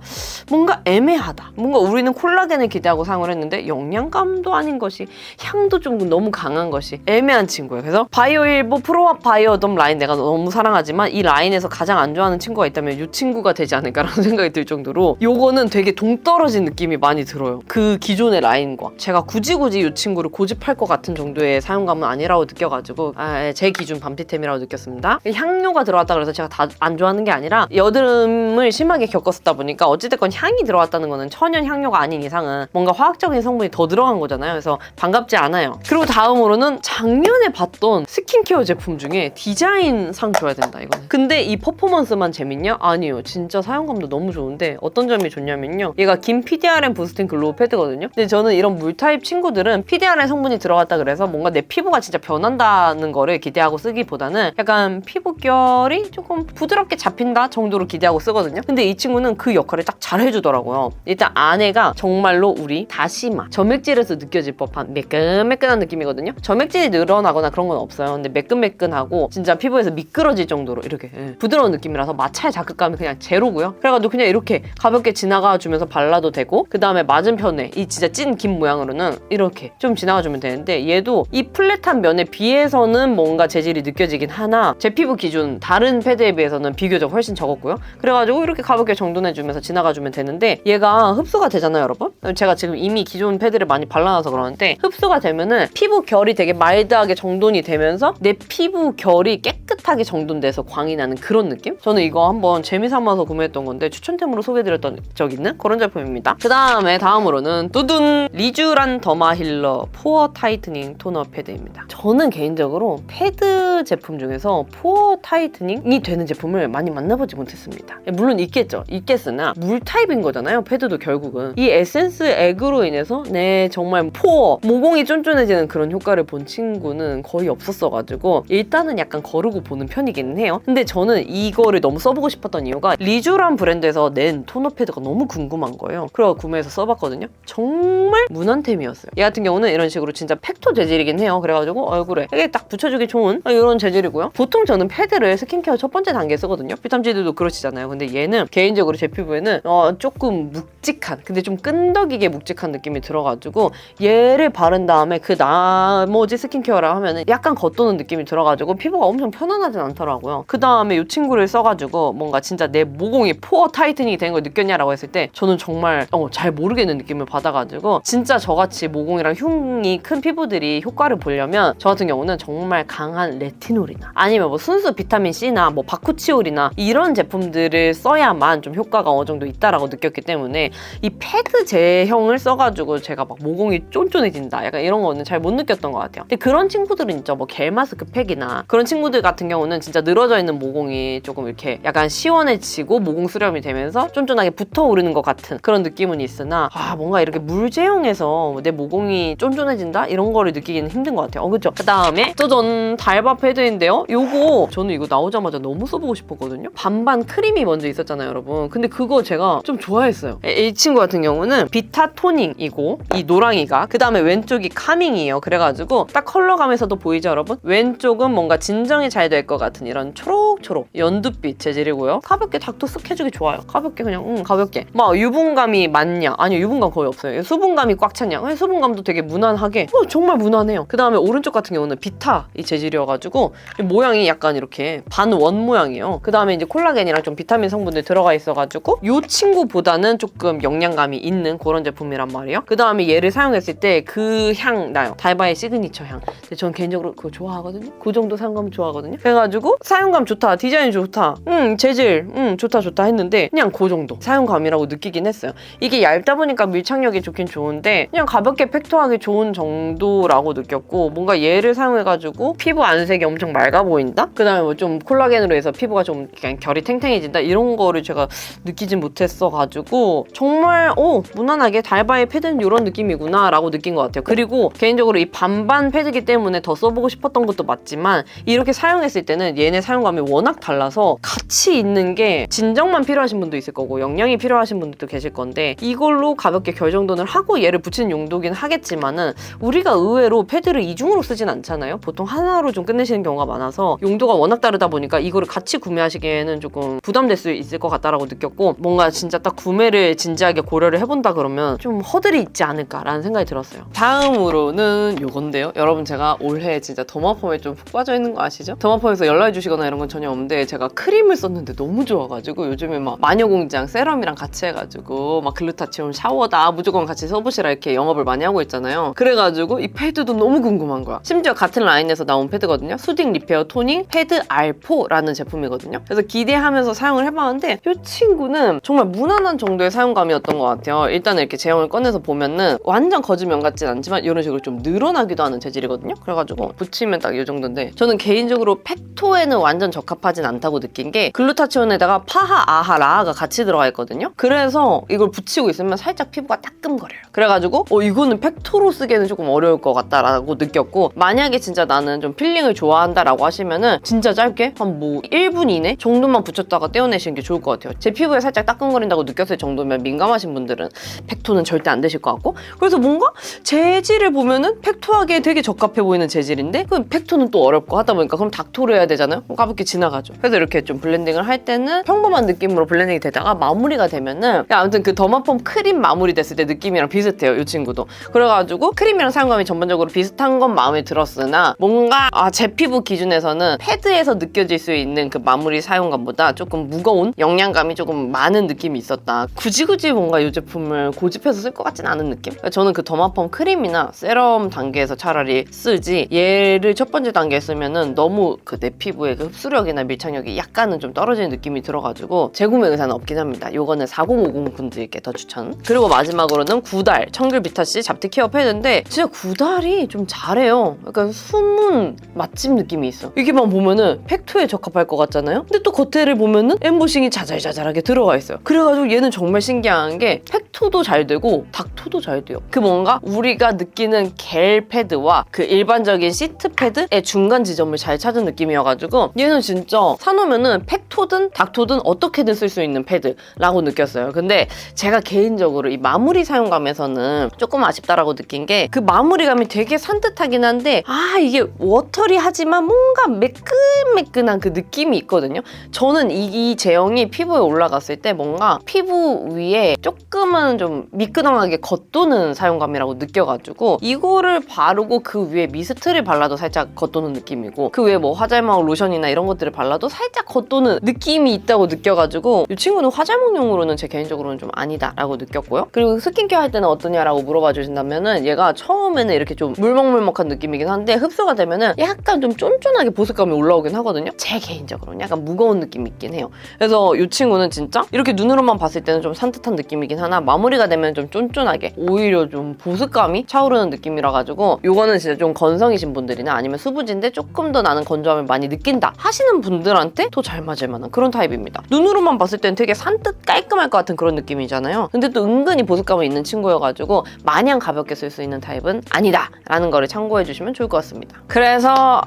Speaker 1: 뭔가 애매하다. 뭔가 우리는 콜라겐을 기대하고 사용을 했는데 영양감도 아닌 것이 향도 좀 너무 강한 것이 애매한 친구예요. 그래서 바이오힐보 프로바이오덤 라인 내가 너무 사랑하지만 이 라인에서 가장 안 좋아하는 친구가 있다면 이 친구가 되지 않을까라는 생각이 들 정도로 요거는 되게 동떨어진 느낌이 많이 들어요. 그 기존의 라인과 제가 굳이 이 친구를 고집할 것 같은 정도의 사용감은 아니라고 느껴가지고 제 기준 밤티템이라고 느꼈습니다. 향료가 들어갔다 그래서 제가 다 안 좋아하는 게 아니라 여드름을 심하게 겪었었다 보니까 어찌됐건 향이 들어갔다는 거는 천연 향료가 아닌 이상은 뭔가 화학적인 성분이 더 들어간 거잖아요. 그래서 반갑지 않아요. 그리고 다음으로는 작년에 봤던 스킨케어 제품 중에 디자인 상 줘야 된다 이거는. 근데 이 퍼포먼스만 재밌냐? 아니에요. 진짜 사용감도 너무 좋은데 어떤 점이 좋냐면요. 얘가 긴 PDRN 부스팅 글로우 패드거든요. 근데 저는 이런 물 타입 친구들은 PDRN 성분이 들어갔다 그래서 뭔가 내 피부가 진짜 변한다는 거를 기대하고 쓰기보다는 약간 피부결이 조금 부드럽게 잡힌다 정도로 기대하고 쓰거든요. 근데 이 친구는 그 역할을 딱 잘 해주더라고요. 일단 안에가 정말로 우리 다시마, 점액질에서 느껴질 법한 매끈매끈한 느낌이거든요. 점액질이 늘어나거나 그런 건 없어요. 근데 매끈매끈하고 진짜 피부에서 미끄러질 정도로 이렇게 부드러운 느낌이라서 마찰 자극감이 그냥 제로고요. 그래가지고 그냥 이렇게 가볍게 지나가주면서 발라도 되고 그 다음에 맞은편에 이 진짜 찐 긴 모양으로는 이렇게 좀 지나가주면 되는데 얘도 이 플랫한 면에 비해서는 뭔가 재질이 느껴지긴 하나 제 피부 기준 다른 패드에 비해서는 비교적 훨씬 적었고요. 그래가지고 이렇게 가볍게 정돈해주면서 지나가주면 되는데 얘가 흡수가 되잖아요 여러분. 제가 지금 이미 기존 패드를 많이 발라놔서 그러는데 흡수가 되면은 피부 결이 되게 마일드하게 정돈이 되면서 내 피부 결이 깨끗하게 정돈돼서 광이 나는 그런 느낌? 저는 이거 한번 재미삼아서 구매했던 건데 추천템으로 소개해드렸던 적 있는 그런 제품입니다. 그 다음에 다음으로는 뚜둔 리쥬란 더마힐러 포어 타이트닝 토너 패드입니다. 저는 개인적으로 패드 제품 중에서 포어 타이트닝이 되는 제품을 많이 만나보지 못했습니다. 물론 있겠죠. 있겠으나 물 타입인 거잖아요. 패드도 결국은. 이 에센스 액으로 인해서 내 정말 포어, 모공이 쫀쫀해지는 그런 효과를 본 친구는 거의 없었어가지고 일단은 약간 거르고 보는 편이기는 해요. 근데 저는 이거를 너무 써보고 싶었던 이유가 리쥬란 브랜드에서 낸 토너 패드가 너무 궁금한 거예요. 그래서 구매해서 써봤거든요. 정말 무난템이었어요. 얘 같은 경우는 이런 식으로 진짜 팩토 재질이긴 해요. 그래가지고 얼굴에 이게 딱 붙여주기 좋은 이런 재질이고요. 보통 저는 패드를 스킨케어 첫 번째 단계에 쓰거든요. 비탐지들도 그러시잖아요. 근데 얘는 개인적으로 제 피부에는 조금 묵직한, 근데 좀 끈덕이게 묵직한 느낌이 들어가지고 얘를 바른 다음에 그 나머지 스킨케어를 하면은 약간 겉도는 느낌이 들어가지고 피부가 엄청 편안하진 않더라고요. 그 다음에 이 친구를 써가지고 뭔가 진짜 내 모공이 포어 타이트닝이 된 걸 느꼈냐라고 했을 때 저는 정말 잘 모르겠는 느낌을 받아가지고 진짜 저같이 모공이랑 흉이 큰 피부들이 효과를 보려면 저 같은 경우는 정말 강한 레티놀이나 아니면 뭐 순수 비타민C나 뭐 바쿠치올이나 이런 제품들을 써야만 있지만 좀 효과가 어느 정도 있다라고 느꼈기 때문에 이 패드 제형을 써가지고 제가 막 모공이 쫀쫀해진다 약간 이런 거는 잘 못 느꼈던 것 같아요. 근데 그런 친구들은 있죠. 뭐 겔 마스크 팩이나 그런 친구들 같은 경우는 진짜 늘어져 있는 모공이 조금 이렇게 약간 시원해지고 모공 수렴이 되면서 쫀쫀하게 붙어오르는 것 같은 그런 느낌은 있으나 뭔가 이렇게 물 제형에서 내 모공이 쫀쫀해진다? 이런 거를 느끼기는 힘든 것 같아요. 그쵸? 그 다음에 짜잔 달바 패드인데요. 요거 저는 이거 나오자마자 너무 써보고 싶었거든요. 반반 크림이 먼저 있었잖아요, 여러분. 근데 그거 제가 좀 좋아했어요. 이 친구 같은 경우는 비타 토닝이고 이 노랑이가 그 다음에 왼쪽이 카밍이에요. 그래가지고 딱 컬러감에서도 보이죠, 여러분? 왼쪽은 뭔가 진정이 잘 될 것 같은 이런 초록초록 연두빛 재질이고요. 가볍게 닥터 쓱 해주기 좋아요. 가볍게 그냥 가볍게 막 유분감이 많냐? 아니요, 유분감 거의 없어요. 수분감이 꽉 찼냐? 수분감도 되게 무난하게 정말 무난해요. 그 다음에 오른쪽 같은 경우는 비타 이 재질이어가지고 모양이 약간 이렇게 반원 모양이에요. 그 다음에 이제 콜라겐이랑 좀 비타민 성분들 들어가 있어가지고 이 친구보다는 조금 영양감이 있는 그런 제품이란 말이에요. 그 다음에 얘를 사용했을 때 그 향 나요. 달바의 시그니처 향. 근데 전 개인적으로 그거 좋아하거든요. 그 정도 사용감 좋아하거든요. 그래가지고 사용감 좋다, 디자인 좋다, 재질 좋다 했는데 그냥 그 정도 사용감이라고 느끼긴 했어요. 이게 얇다 보니까 밀착력이 좋긴 좋은데 그냥 가볍게 팩토하기 좋은 정도라고 느꼈고, 뭔가 얘를 사용해가지고 피부 안색이 엄청 맑아 보인다? 그 다음에 뭐 좀 콜라겐으로 해서 피부가 좀 그냥 결이 탱탱해진다? 이런 거를 제가 느끼진 못했어가지고 정말 무난하게 달바의 패드는 이런 느낌이구나 라고 느낀 것 같아요. 그리고 개인적으로 이 반반 패드기 때문에 더 써보고 싶었던 것도 맞지만 이렇게 사용했을 때는 얘네 사용감이 워낙 달라서 같이 있는 게 진정만 필요하신 분도 있을 거고 영양이 필요하신 분들도 계실 건데 이걸로 가볍게 결 정돈을 하고 얘를 붙이는 용도긴 하겠지만은 우리가 의외로 패드를 이중으로 쓰진 않잖아요. 보통 하나로 좀 끝내시는 경우가 많아서 용도가 워낙 다르다 보니까 이거를 같이 구매하시기에는 조금 부담될 수 있을 것 같다라고 느꼈고, 뭔가 진짜 딱 구매를 진지하게 고려를 해본다 그러면 좀 허들이 있지 않을까라는 생각이 들었어요. 다음으로는 요건데요. 여러분 제가 올해 진짜 더마펌에 좀 푹 빠져 있는 거 아시죠? 더마펌에서 연락해 주시거나 이런 건 전혀 없는데 제가 크림을 썼는데 너무 좋아가지고 요즘에 막 마녀공장 세럼이랑 같이 해가지고 막 글루타치온 샤워다 무조건 같이 써보시라 이렇게 영업을 많이 하고 있잖아요. 그래가지고 이 패드도 너무 궁금한 거야. 심지어 같은 라인에서 나온 패드거든요. 수딩 리페어 토닝 패드 R4라는 제품이거든요. 그래서 기대하면서 사용을 해봤는데 이 친구는 정말 무난한 정도의 사용감이었던 것 같아요. 일단은 이렇게 제형을 꺼내서 보면은 완전 거즈면 같진 않지만 이런 식으로 좀 늘어나기도 하는 재질이거든요. 그래가지고 붙이면 딱 이 정도인데 저는 개인적으로 팩토에는 완전 적합하진 않다고 느낀 게 글루타치온에다가 파하, 아하, 라하가 같이 들어가 있거든요. 그래서 이걸 붙이고 있으면 살짝 피부가 따끔거려요. 그래가지고 이거는 팩토로 쓰기에는 조금 어려울 것 같다라고 느꼈고, 만약에 진짜 나는 좀 필링을 좋아한다라고 하시면은 진짜 짧게 한 뭐 1분 이내 정도만 붙였다가 떼어내시는 게 좋을 것 같아요. 제 피부에 살짝 따끔거린다고 느꼈을 정도면 민감하신 분들은 팩토는 절대 안 되실 것 같고, 그래서 뭔가 재질을 보면은 팩토하기에 되게 적합해 보이는 재질인데 그럼 팩토는 또 어렵고 하다 보니까 그럼 닥토를 해야 되잖아요? 그럼 가볍게 지나가죠. 그래서 이렇게 좀 블렌딩을 할 때는 평범한 느낌으로 블렌딩이 되다가 마무리가 되면은 아무튼 그 더마펌 크림 마무리 됐을 때 느낌이랑 비슷해요, 이 친구도. 그래가지고 크림이랑 사용감이 전반적으로 비슷한 건 마음에 들었으나 뭔가 제 피부 기준에서는 패드에서 느껴질 수 있는 그 마무리 사용감보다 조금 무거운 영양감이 조금 많은 느낌이 있었다. 굳이 뭔가 이 제품을 고집해서 쓸 것 같진 않은 느낌? 그러니까 저는 그 더마펌 크림이나 세럼 단계에서 차라리 쓰지, 얘를 첫 번째 단계에 쓰면은 너무 그 내 피부의 그 흡수력이나 밀착력이 약간은 좀 떨어지는 느낌이 들어가지고 재구매 의사는 없긴 합니다. 요거는 4050 분들께 더 추천. 그리고 마지막으로는 구달 청귤 비타C 잡티 케어 패드인데 진짜 구달이 좀 잘해요. 약간 숨은 맛집 느낌이 있어. 이게만 보면은 팩토에 적합할 것 같잖아요? 근데 또 겉에를 보면은 엠보싱이 자잘자잘하게 들어가 있어요. 그래가지고 얘는 정말 신기한 게 팩토도 잘 되고 닥토도 잘 돼요. 그 뭔가 우리가 느끼는 겔 패드와 그 일반적인 시트 패드의 중간 지점을 잘 찾은 느낌이어가지고 얘는 진짜 사놓으면은 팩토든 닥토든 어떻게든 쓸 수 있는 패드라고 느꼈어요. 근데 제가 개인적으로 이 마무리 사용감에서는 조금 아쉽다라고 느낀 게 그 마무리감이 되게 산뜻하긴 한데 이게 워터리하지만 뭔가 매끈매끈한 그 느낌이 있거든요. 저는 이 제형이 피부에 올라갔을 때 뭔가 피부 위에 조금은 좀 미끄덩하게 겉도는 사용감이라고 느껴가지고 이거를 바르고 그 위에 미스트를 발라도 살짝 겉도는 느낌이고 그 위에 뭐 화잘먹 로션이나 이런 것들을 발라도 살짝 겉도는 느낌이 있다고 느껴가지고 이 친구는 화잘먹용으로는 제 개인적으로는 좀 아니다라고 느꼈고요. 그리고 스킨케어 할 때는 어떠냐라고 물어봐 주신다면은 얘가 처음에는 이렇게 좀 물먹물먹한 느낌이긴 한데 흡수가 되면은 약간 좀 쫀쫀하게 보습감이 올라오긴 하거든요. 제 개인적으로는 약간 무거운 느낌이 있긴 해요. 그래서 이 친구는 진짜 이렇게 눈으로만 봤을 때는 좀 산뜻한 느낌이긴 하나 마무리가 되면 좀 쫀쫀하게 오히려 좀 보습감이 차오르는 느낌이라 가지고 요거는 진짜 좀 건성이신 분들이나 아니면 수부지인데 조금 더 나는 건조함을 많이 느낀다 하시는 분들한테 더 잘 맞을 만한 그런 타입입니다. 눈으로만 봤을 때는 되게 산뜻 깔끔할 것 같은 그런 느낌이잖아요. 근데 또 은근히 보습감이 있는 친구여가지고 마냥 가볍게 쓸 수 있는 타입은 아니다 라는 거를 참고해 주시면 좋을 것 같습니다. 그래서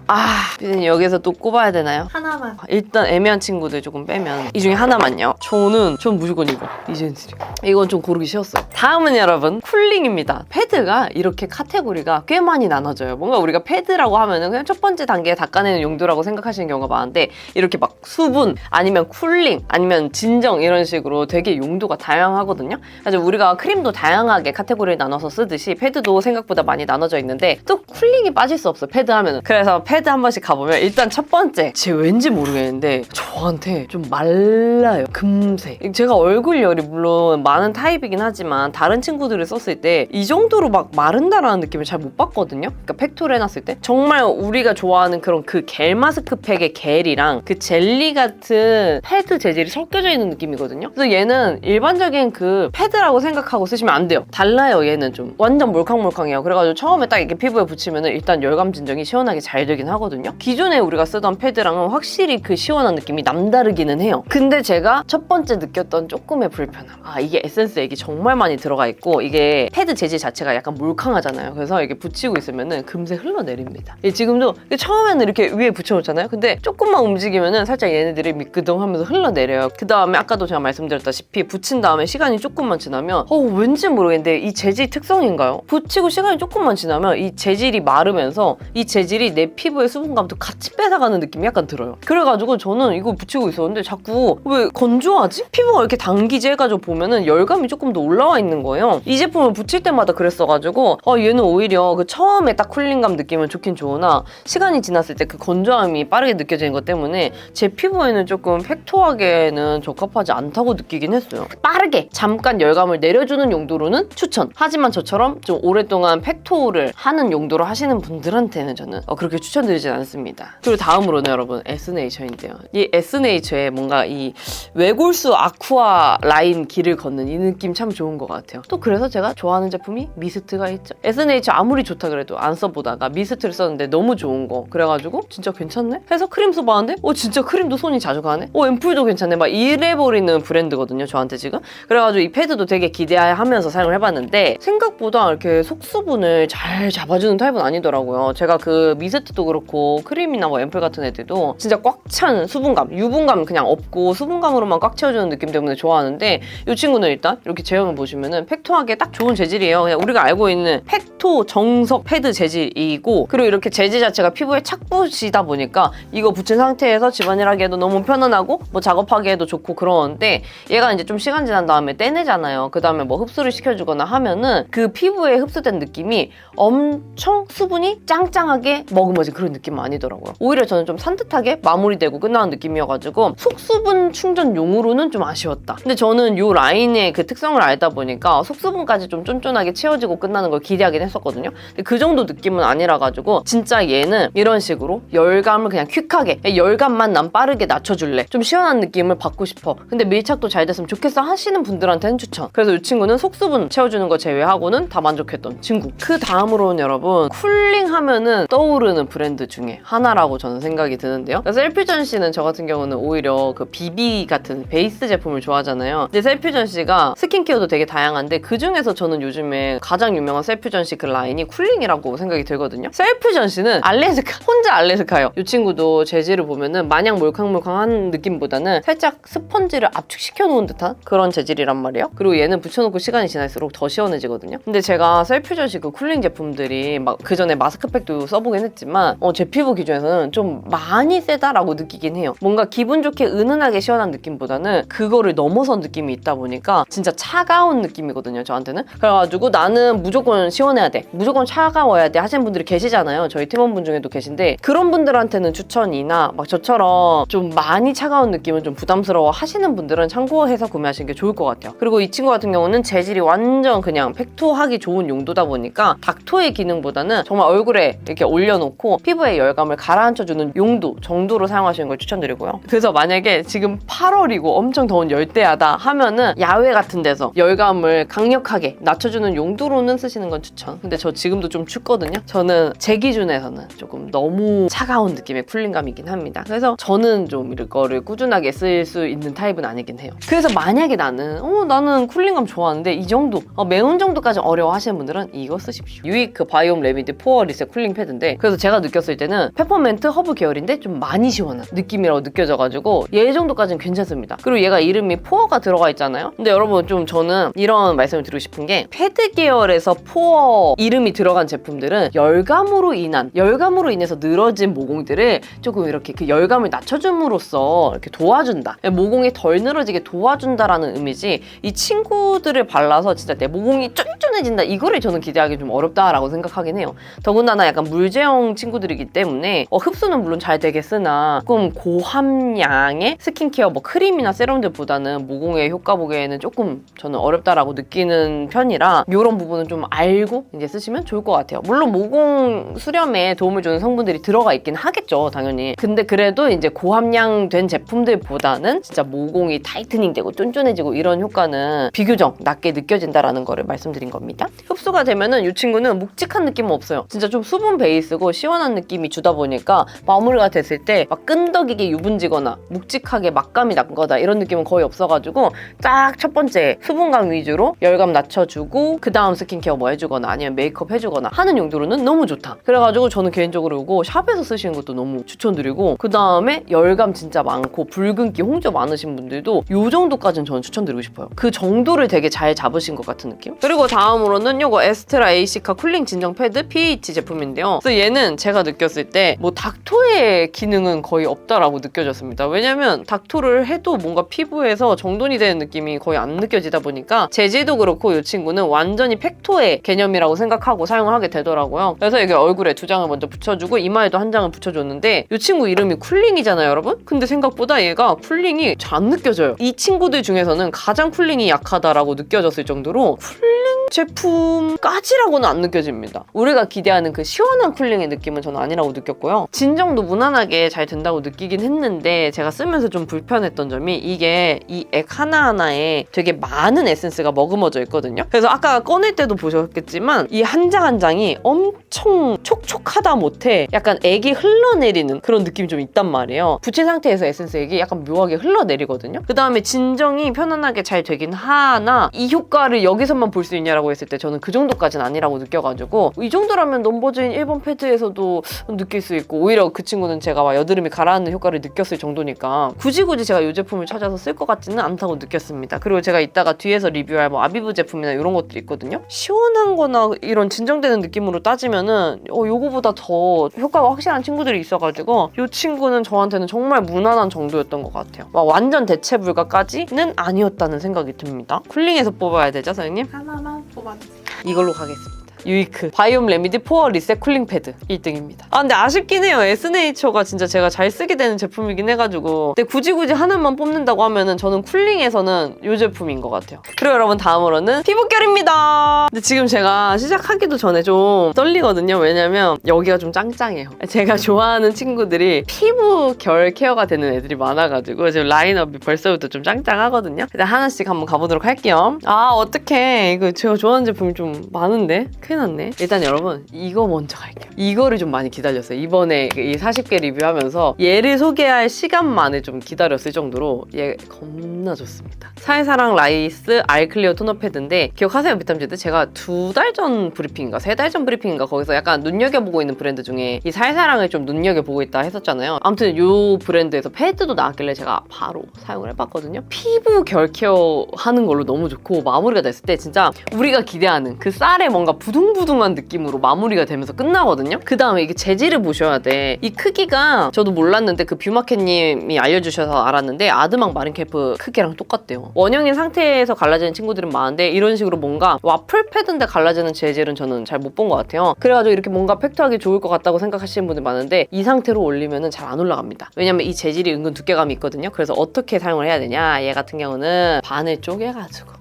Speaker 1: 피디님 여기서 또 꼽아야 되나요?
Speaker 2: 하나만.
Speaker 1: 일단 애매한 친구들 조금 빼면 이 중에 하나만요. 전 무조건 이 젠틀이. 이건 좀 고르기 쉬웠어요. 다음은 여러분 쿨링입니다. 패드가 이렇게 카테고리가 꽤 많이 나눠져요. 뭔가 우리가 패드라고 하면은 그냥 첫 번째 단계에 닦아내는 용도라고 생각하시는 경우가 많은데 이렇게 막 수분 아니면 쿨링 아니면 진정 이런 식으로 되게 용도가 다양하거든요. 그래서 우리가 크림도 다양하게 카테고리를 나눠서 쓰듯이 패드도 생각보다 많이 나눠져 있는데 또 쿨링이 빠질 수 없어 패드 하면은. 그래서 패드 한 번씩 가보면 일단 첫 번째 왠지 모르겠는데 저한테 좀 말라요. 금세. 제가 얼굴열이 물론 많은 타입이긴 하지만 다른 친구들을 썼을 때 이 정도로 막 마른다라는 느낌을 잘 못 받거든요. 그러니까 팩토를 해놨을 때 정말 우리가 좋아하는 그런 그 겔 마스크팩의 겔이랑 그 젤리 같은 패드 재질이 섞여져 있는 느낌이거든요. 그래서 얘는 일반적인 그 패드라고 생각하고 쓰시면 안 돼요. 달라요. 얘는 좀 완전 몰캉몰캉해요. 그래가지고 처음에 딱 이렇게 피부에 붙이면은 일단 열감 진정이 시원하게 잘 되긴 하거든요. 기존에 우리가 쓰던 패드랑은 확실히 그 시원한 느낌이 남다르기는 해요. 근데 제가 첫 번째 느꼈던 조금의 불편함. 이게 에센스 액이 정말 많이 들어가 있고 이게 패드 재질 자체가 약간 몰캉하잖아요. 그래서 이게 붙이고 있으면은 금세 흘러내립니다. 지금도 처음에는 이렇게 위에 붙여놓잖아요. 근데 조금만 움직이면은 살짝 얘네들이 미끄덩하면서 흘러내려요. 그 다음에 아까도 제가 말씀드렸다시피 붙인 다음에 시간이 조금만 지나면 왠지 모르겠는데 이 재질 특성인가요? 붙이고 시간이 조금만 지나면 이 재질이 마르면서 이 재질이 내 피부의 수분감도 같이 뺏어가는 느낌이 약간 들어요. 그래가지고 저는 이거 붙이고 있었는데 자꾸 왜 건조하지? 피부가 이렇게 당기지 해가지고 보면은 열감이 조금 더 올라와 있는 거예요. 이 제품을 붙일 때마다 그랬어가지고 얘는 오히려 그 처음에 딱 쿨링감 느낌은 좋긴 좋으나 시간이 지났을 때 그 건조함이 빠르게 느껴지는 것 때문에 제 피부에는 조금 팩토하게는 적합하지 않다고 느끼긴 했어요. 빠르게 잠깐 열감을 내려주는 용도로는 추천. 하지만 저처럼 좀 오랫동안 팩토를 하는 용도로 하시는 분들한테는 저는 그렇게 추천드리진 않습니다. 그리고 다음으로는 여러분 에스네이처인데요. 이 에스네이처에 뭔가 이 외골수 아쿠아 라인 길을 걷는 이 느낌 참 좋은 것 같아요. 또 그래서 제가 좋아하는 제품이 미스트가 있죠. 에스네이처 아무리 좋다 그래도 안 써보다가 미스트를 썼는데 너무 좋은 거 그래가지고 진짜 괜찮네? 해서 크림 써봤는데 진짜 크림도 손이 자주 가네? 앰플도 괜찮네? 막 이래버리는 브랜드거든요 저한테 지금. 그래가지고 이 패드도 되게 기대하면서 사용을 해봤는데 생각보다 이렇게 속수분을 잘 잡아주는 타입은 아니더라고요. 제가 그 미스트도 그렇고 크림이나 뭐 앰플 같은 애들도 진짜 꽉 찬 수분감, 유분감 그냥 없고 수분감으로만 꽉 채워주는 느낌 때문에 좋아하는데 이 친구는 일단 이렇게 제형을 보시면은 팩토하기에 딱 좋은 재질이에요. 그냥 우리가 알고 있는 팩토 정석 패드 재질이고 그리고 이렇게 재질 자체가 피부에 착 붙이다 보니까 이거 붙인 상태에서 집안일 하기에도 너무 편안하고 뭐 작업하기에도 좋고 그러는데 얘가 이제 좀 시간 지난 다음에 떼내잖아요. 그 다음에 뭐 흡수를 시켜주거나 하면은 그 피부에 흡수된 느낌이 엄청 수분이 짱짱하게 머금어진 그런 느낌은 아니더라고요. 오히려 저는 좀 산뜻하게 마무리되고 끝나는 느낌이어가지고 속수분 충전용으로는 좀 아쉬웠다. 근데 저는 이 라인의 그 특성을 알다 보니까 속수분까지 좀 쫀쫀하게 채워지고 끝나는 걸 기대하긴 했었거든요. 근데 그 정도 느낌은 아니라가지고 진짜 얘는 이런 식으로 열감을 그냥 퀵하게 열감만 난 빠르게 낮춰줄래. 좀 시원한 느낌을 받고 싶어. 근데 밀착도 잘 됐으면 좋겠어 하시는 분들한테는 추천. 그래서 이 친구는 속수분 채워주는 거 제외하고는 다 만족했던 친구. 그 다음으로는 여러분 쿨링 하면은 떠오르는 브랜드 중에 하나라고 저는 생각이 드는데요. 셀퓨전 씨는 저 같은 경우는 오히려 그 BB 같은 베이스 제품을 좋아하잖아요. 근데 셀퓨전 씨가 스킨케어도 되게 다양한데 그 중에서 저는 요즘에 가장 유명한 셀퓨전 씨 그 라인이 쿨링이라고 생각이 들거든요. 셀퓨전 씨는 알래스카, 혼자 알래스카예요. 이 친구도 재질을 보면은 마냥 몰캉몰캉한 느낌보다는 살짝 스펀지를 압축시켜 놓은 듯한 그런 재질이란 말이에요. 그리고 얘는 붙여놓고 시간이 지날수록 더 시원해지거든요. 근데 제가 셀퓨전 씨 그 쿨링 제품들이 막 그 전에 마스크팩도 써보긴 했지만 제 피부 기준에서는 좀 많이 세다라고 느끼긴 해요. 뭔가 기분 좋게 은은하게 시원한 느낌보다는 그거를 넘어선 느낌이 있다 보니까 진짜 차가운 느낌이거든요 저한테는. 그래가지고 나는 무조건 시원해야 돼, 무조건 차가워야 돼 하시는 분들이 계시잖아요. 저희 팀원분 중에도 계신데 그런 분들한테는 추천이나 막 저처럼 좀 많이 차가운 느낌은 좀 부담스러워 하시는 분들은 참고해서 구매하시는 게 좋을 것 같아요. 그리고 이 친구 같은 경우는 재질이 완전 그냥 팩토하기 좋은 용도다 보니까 닥토의 기능보다는 정말 얼굴에 이렇게 올려놓고 피부에 열감을 가라앉혀주는 용도 정도로 사용하시는 걸 추천드리고요. 그래서 만약에 지금 8월이고 엄청 더운 열대야다 하면은 야외 같은 데서 열감을 강력하게 낮춰주는 용도로는 쓰시는 건 추천. 근데 저 지금도 좀 춥거든요. 저는 제 기준에서는 조금 너무 차가운 느낌의 쿨링감이긴 합니다. 그래서 저는 좀 이거를 꾸준하게 쓸 수 있는 타입은 아니긴 해요. 그래서 만약에 나는 쿨링감 좋아하는데 이 정도 매운 정도까지 어려워하시는 분들은 이거 쓰십시오. 유이크 바이옴 레미디 포어 리셋 쿨링 패드인데, 그래서 제가 느꼈을 때는 페퍼멘트 허브 계열인데 좀 많이 시원한 느낌이라고 느껴져가지고 얘 정도까지는 괜찮습니다. 그리고 얘가 이름이 포어가 들어가 있잖아요. 근데 여러분 좀 저는 이런 말씀을 드리고 싶은 게, 패드 계열에서 포어 이름이 들어간 제품들은 열감으로 인해서 늘어진 모공들을 조금 이렇게 그 열감을 낮춰줌으로써 이렇게 도와준다, 모공이 덜 늘어지게 도와준다라는 의미지, 이 친구들을 발라서 진짜 내 모공이 쫀쫀해진다 이거를 저는 기대하기 좀 어렵다라고 생각하긴 해요. 더군다나 약간 물제형 친구들이기 때문에 흡수는 물론 잘 되겠으나 조금 고함량의 스킨케어 크림이나 세럼들보다는 모공의 효과 보기에는 조금 저는 어렵다라고 느끼는 편이라 이런 부분은 좀 알고 이제 쓰시면 좋을 것 같아요. 물론 모공 수렴에 도움을 주는 성분들이 들어가 있긴 하겠죠, 당연히. 근데 그래도 이제 고함량 된 제품들보다는 진짜 모공이 타이트닝 되고 쫀쫀해지고 이런 효과는 비교적 낮게 느껴진다라는 거를 말씀드린 겁니다. 흡수가 되면은 이 친구는 묵직한 느낌은 없어요. 진짜 좀 수분 베이스고 시원한 느낌이 주다 보니까 마무리가 됐을 때 막 끈덕이게 유분지거나 묵직하게 막감이 난 거다 이런 느낌은 거의 없어가지고 딱 첫 번째 수분감 위주로 열감 낮춰주고 그 다음 스킨케어 해주거나 아니면 메이크업 해주거나 하는 용도로는 너무 좋다. 그래가지고 저는 개인적으로 이거 샵에서 쓰시는 것도 너무 추천드리고, 그 다음에 열감 진짜 많고 붉은기 홍조 많으신 분들도 이 정도까지는 저는 추천드리고 싶어요. 그 정도를 되게 잘 잡으신 것 같은 느낌? 그리고 다음으로는 이거 에스트라 에이시카 쿨링 진정 패드 PH 제품인데요. 그래서 얘는 제가 느꼈을 때 닥토의 기능은 거의 없다라고 느껴졌습니다. 왜냐면 닥토를 해도 뭔가 피부에서 정돈이 되는 느낌이 거의 안 느껴지다 보니까 재질도 그렇고 이 친구는 완전히 팩토의 개념이라고 생각하고 사용을 하게 되더라고요. 그래서 여기 얼굴에 2장을 먼저 붙여주고 이마에도 1장을 붙여줬는데, 이 친구 이름이 쿨링이잖아요, 여러분? 근데 생각보다 얘가 쿨링이 잘 안 느껴져요. 이 친구들 중에서는 가장 쿨링이 약하다라고 느껴졌을 정도로 쿨링 제품까지라고는 안 느껴집니다. 우리가 기대하는 그 시원한 쿨링의 느낌은 저는 아니라고 느꼈고요. 진정도 무난하게 잘 된다고 느끼긴 했는데, 제가 쓰면서 좀 불편했던 점이 이게 이 액 하나하나에 되게 많은 에센스가 머금어져 있거든요. 그래서 아까 꺼낼 때도 보셨겠지만 이 한 장 한 장이 엄청 촉촉하다 못해 약간 액이 흘러내리는 그런 느낌이 좀 있단 말이에요. 붙인 상태에서 에센스 액이 약간 묘하게 흘러내리거든요. 그 다음에 진정이 편안하게 잘 되긴 하나, 이 효과를 여기서만 볼 수 있냐라고 했을 때 저는 그 정도까지는 아니라고 느껴가지고, 이 정도라면 넘버즈인 1번 패드에서도 느낄 수 있고, 오히려 그 친구는 제가 막 여드름이 가라앉는 효과를 느꼈을 정도니까 굳이 제가 이 제품을 찾아서 쓸 것 같지는 않다고 느꼈습니다. 그리고 제가 이따가 뒤에서 리뷰할 아비브 제품이나 이런 것들이 있거든요. 시원한 거나 이런 진정되는 느낌으로 따지면은 요거보다 더 효과가 확실한 친구들이 있어가지고 이 친구는 저한테는 정말 무난한 정도였던 것 같아요. 막 완전 대체 불가까지는 아니었다는 생각이 듭니다. 쿨링에서 뽑아야 되죠, 선생님?
Speaker 2: 하나만 뽑아주세요.
Speaker 1: 이걸로 가겠습니다. 유이크 바이옴 레미디 포어 리셋 쿨링 패드 1등입니다. 근데 아쉽긴 해요. 에스네이처가 진짜 제가 잘 쓰게 되는 제품이긴 해가지고, 근데 굳이 하나만 뽑는다고 하면은 저는 쿨링에서는 이 제품인 것 같아요. 그리고 여러분, 다음으로는 피부결입니다. 근데 지금 제가 시작하기도 전에 좀 떨리거든요. 왜냐면 여기가 좀 짱짱해요. 제가 좋아하는 친구들이 피부결 케어가 되는 애들이 많아가지고 지금 라인업이 벌써부터 좀 짱짱하거든요. 일단 하나씩 한번 가보도록 할게요. 어떡해, 이거 제가 좋아하는 제품이 좀 많은데 큰일 났네. 일단 여러분, 이거 먼저 갈게요. 이거를 좀 많이 기다렸어요. 이번에 이 40개 리뷰하면서 얘를 소개할 시간만을 좀 기다렸을 정도로 얘 겁나 좋습니다. 사이사랑 라이스 알클리어 토너 패드인데, 기억하세요, 비탐제드? 제가 2달 전 브리핑인가 3달 전 브리핑인가 거기서 약간 눈여겨보고 있는 브랜드 중에 이 사이사랑을 좀 눈여겨보고 있다 했었잖아요. 아무튼 이 브랜드에서 패드도 나왔길래 제가 바로 사용을 해봤거든요. 피부 결 케어 하는 걸로 너무 좋고, 마무리가 됐을 때 진짜 우리가 기대하는 그 쌀에 뭔가 부둥부둥한 느낌으로 마무리가 되면서 끝나거든요. 그 다음에 이게 재질을 보셔야 돼. 이 크기가 저도 몰랐는데 그 뷰마켓님이 알려주셔서 알았는데 아드망 마린캠프 크기랑 똑같대요. 원형인 상태에서 갈라지는 친구들은 많은데, 이런 식으로 뭔가 와플 패드인데 갈라지는 재질은 저는 잘 못 본 것 같아요. 그래가지고 이렇게 뭔가 팩트하기 좋을 것 같다고 생각하시는 분들 많은데, 이 상태로 올리면 잘 안 올라갑니다. 왜냐면 이 재질이 은근 두께감이 있거든요. 그래서 어떻게 사용을 해야 되냐, 얘 같은 경우는 반을 쪼개가지고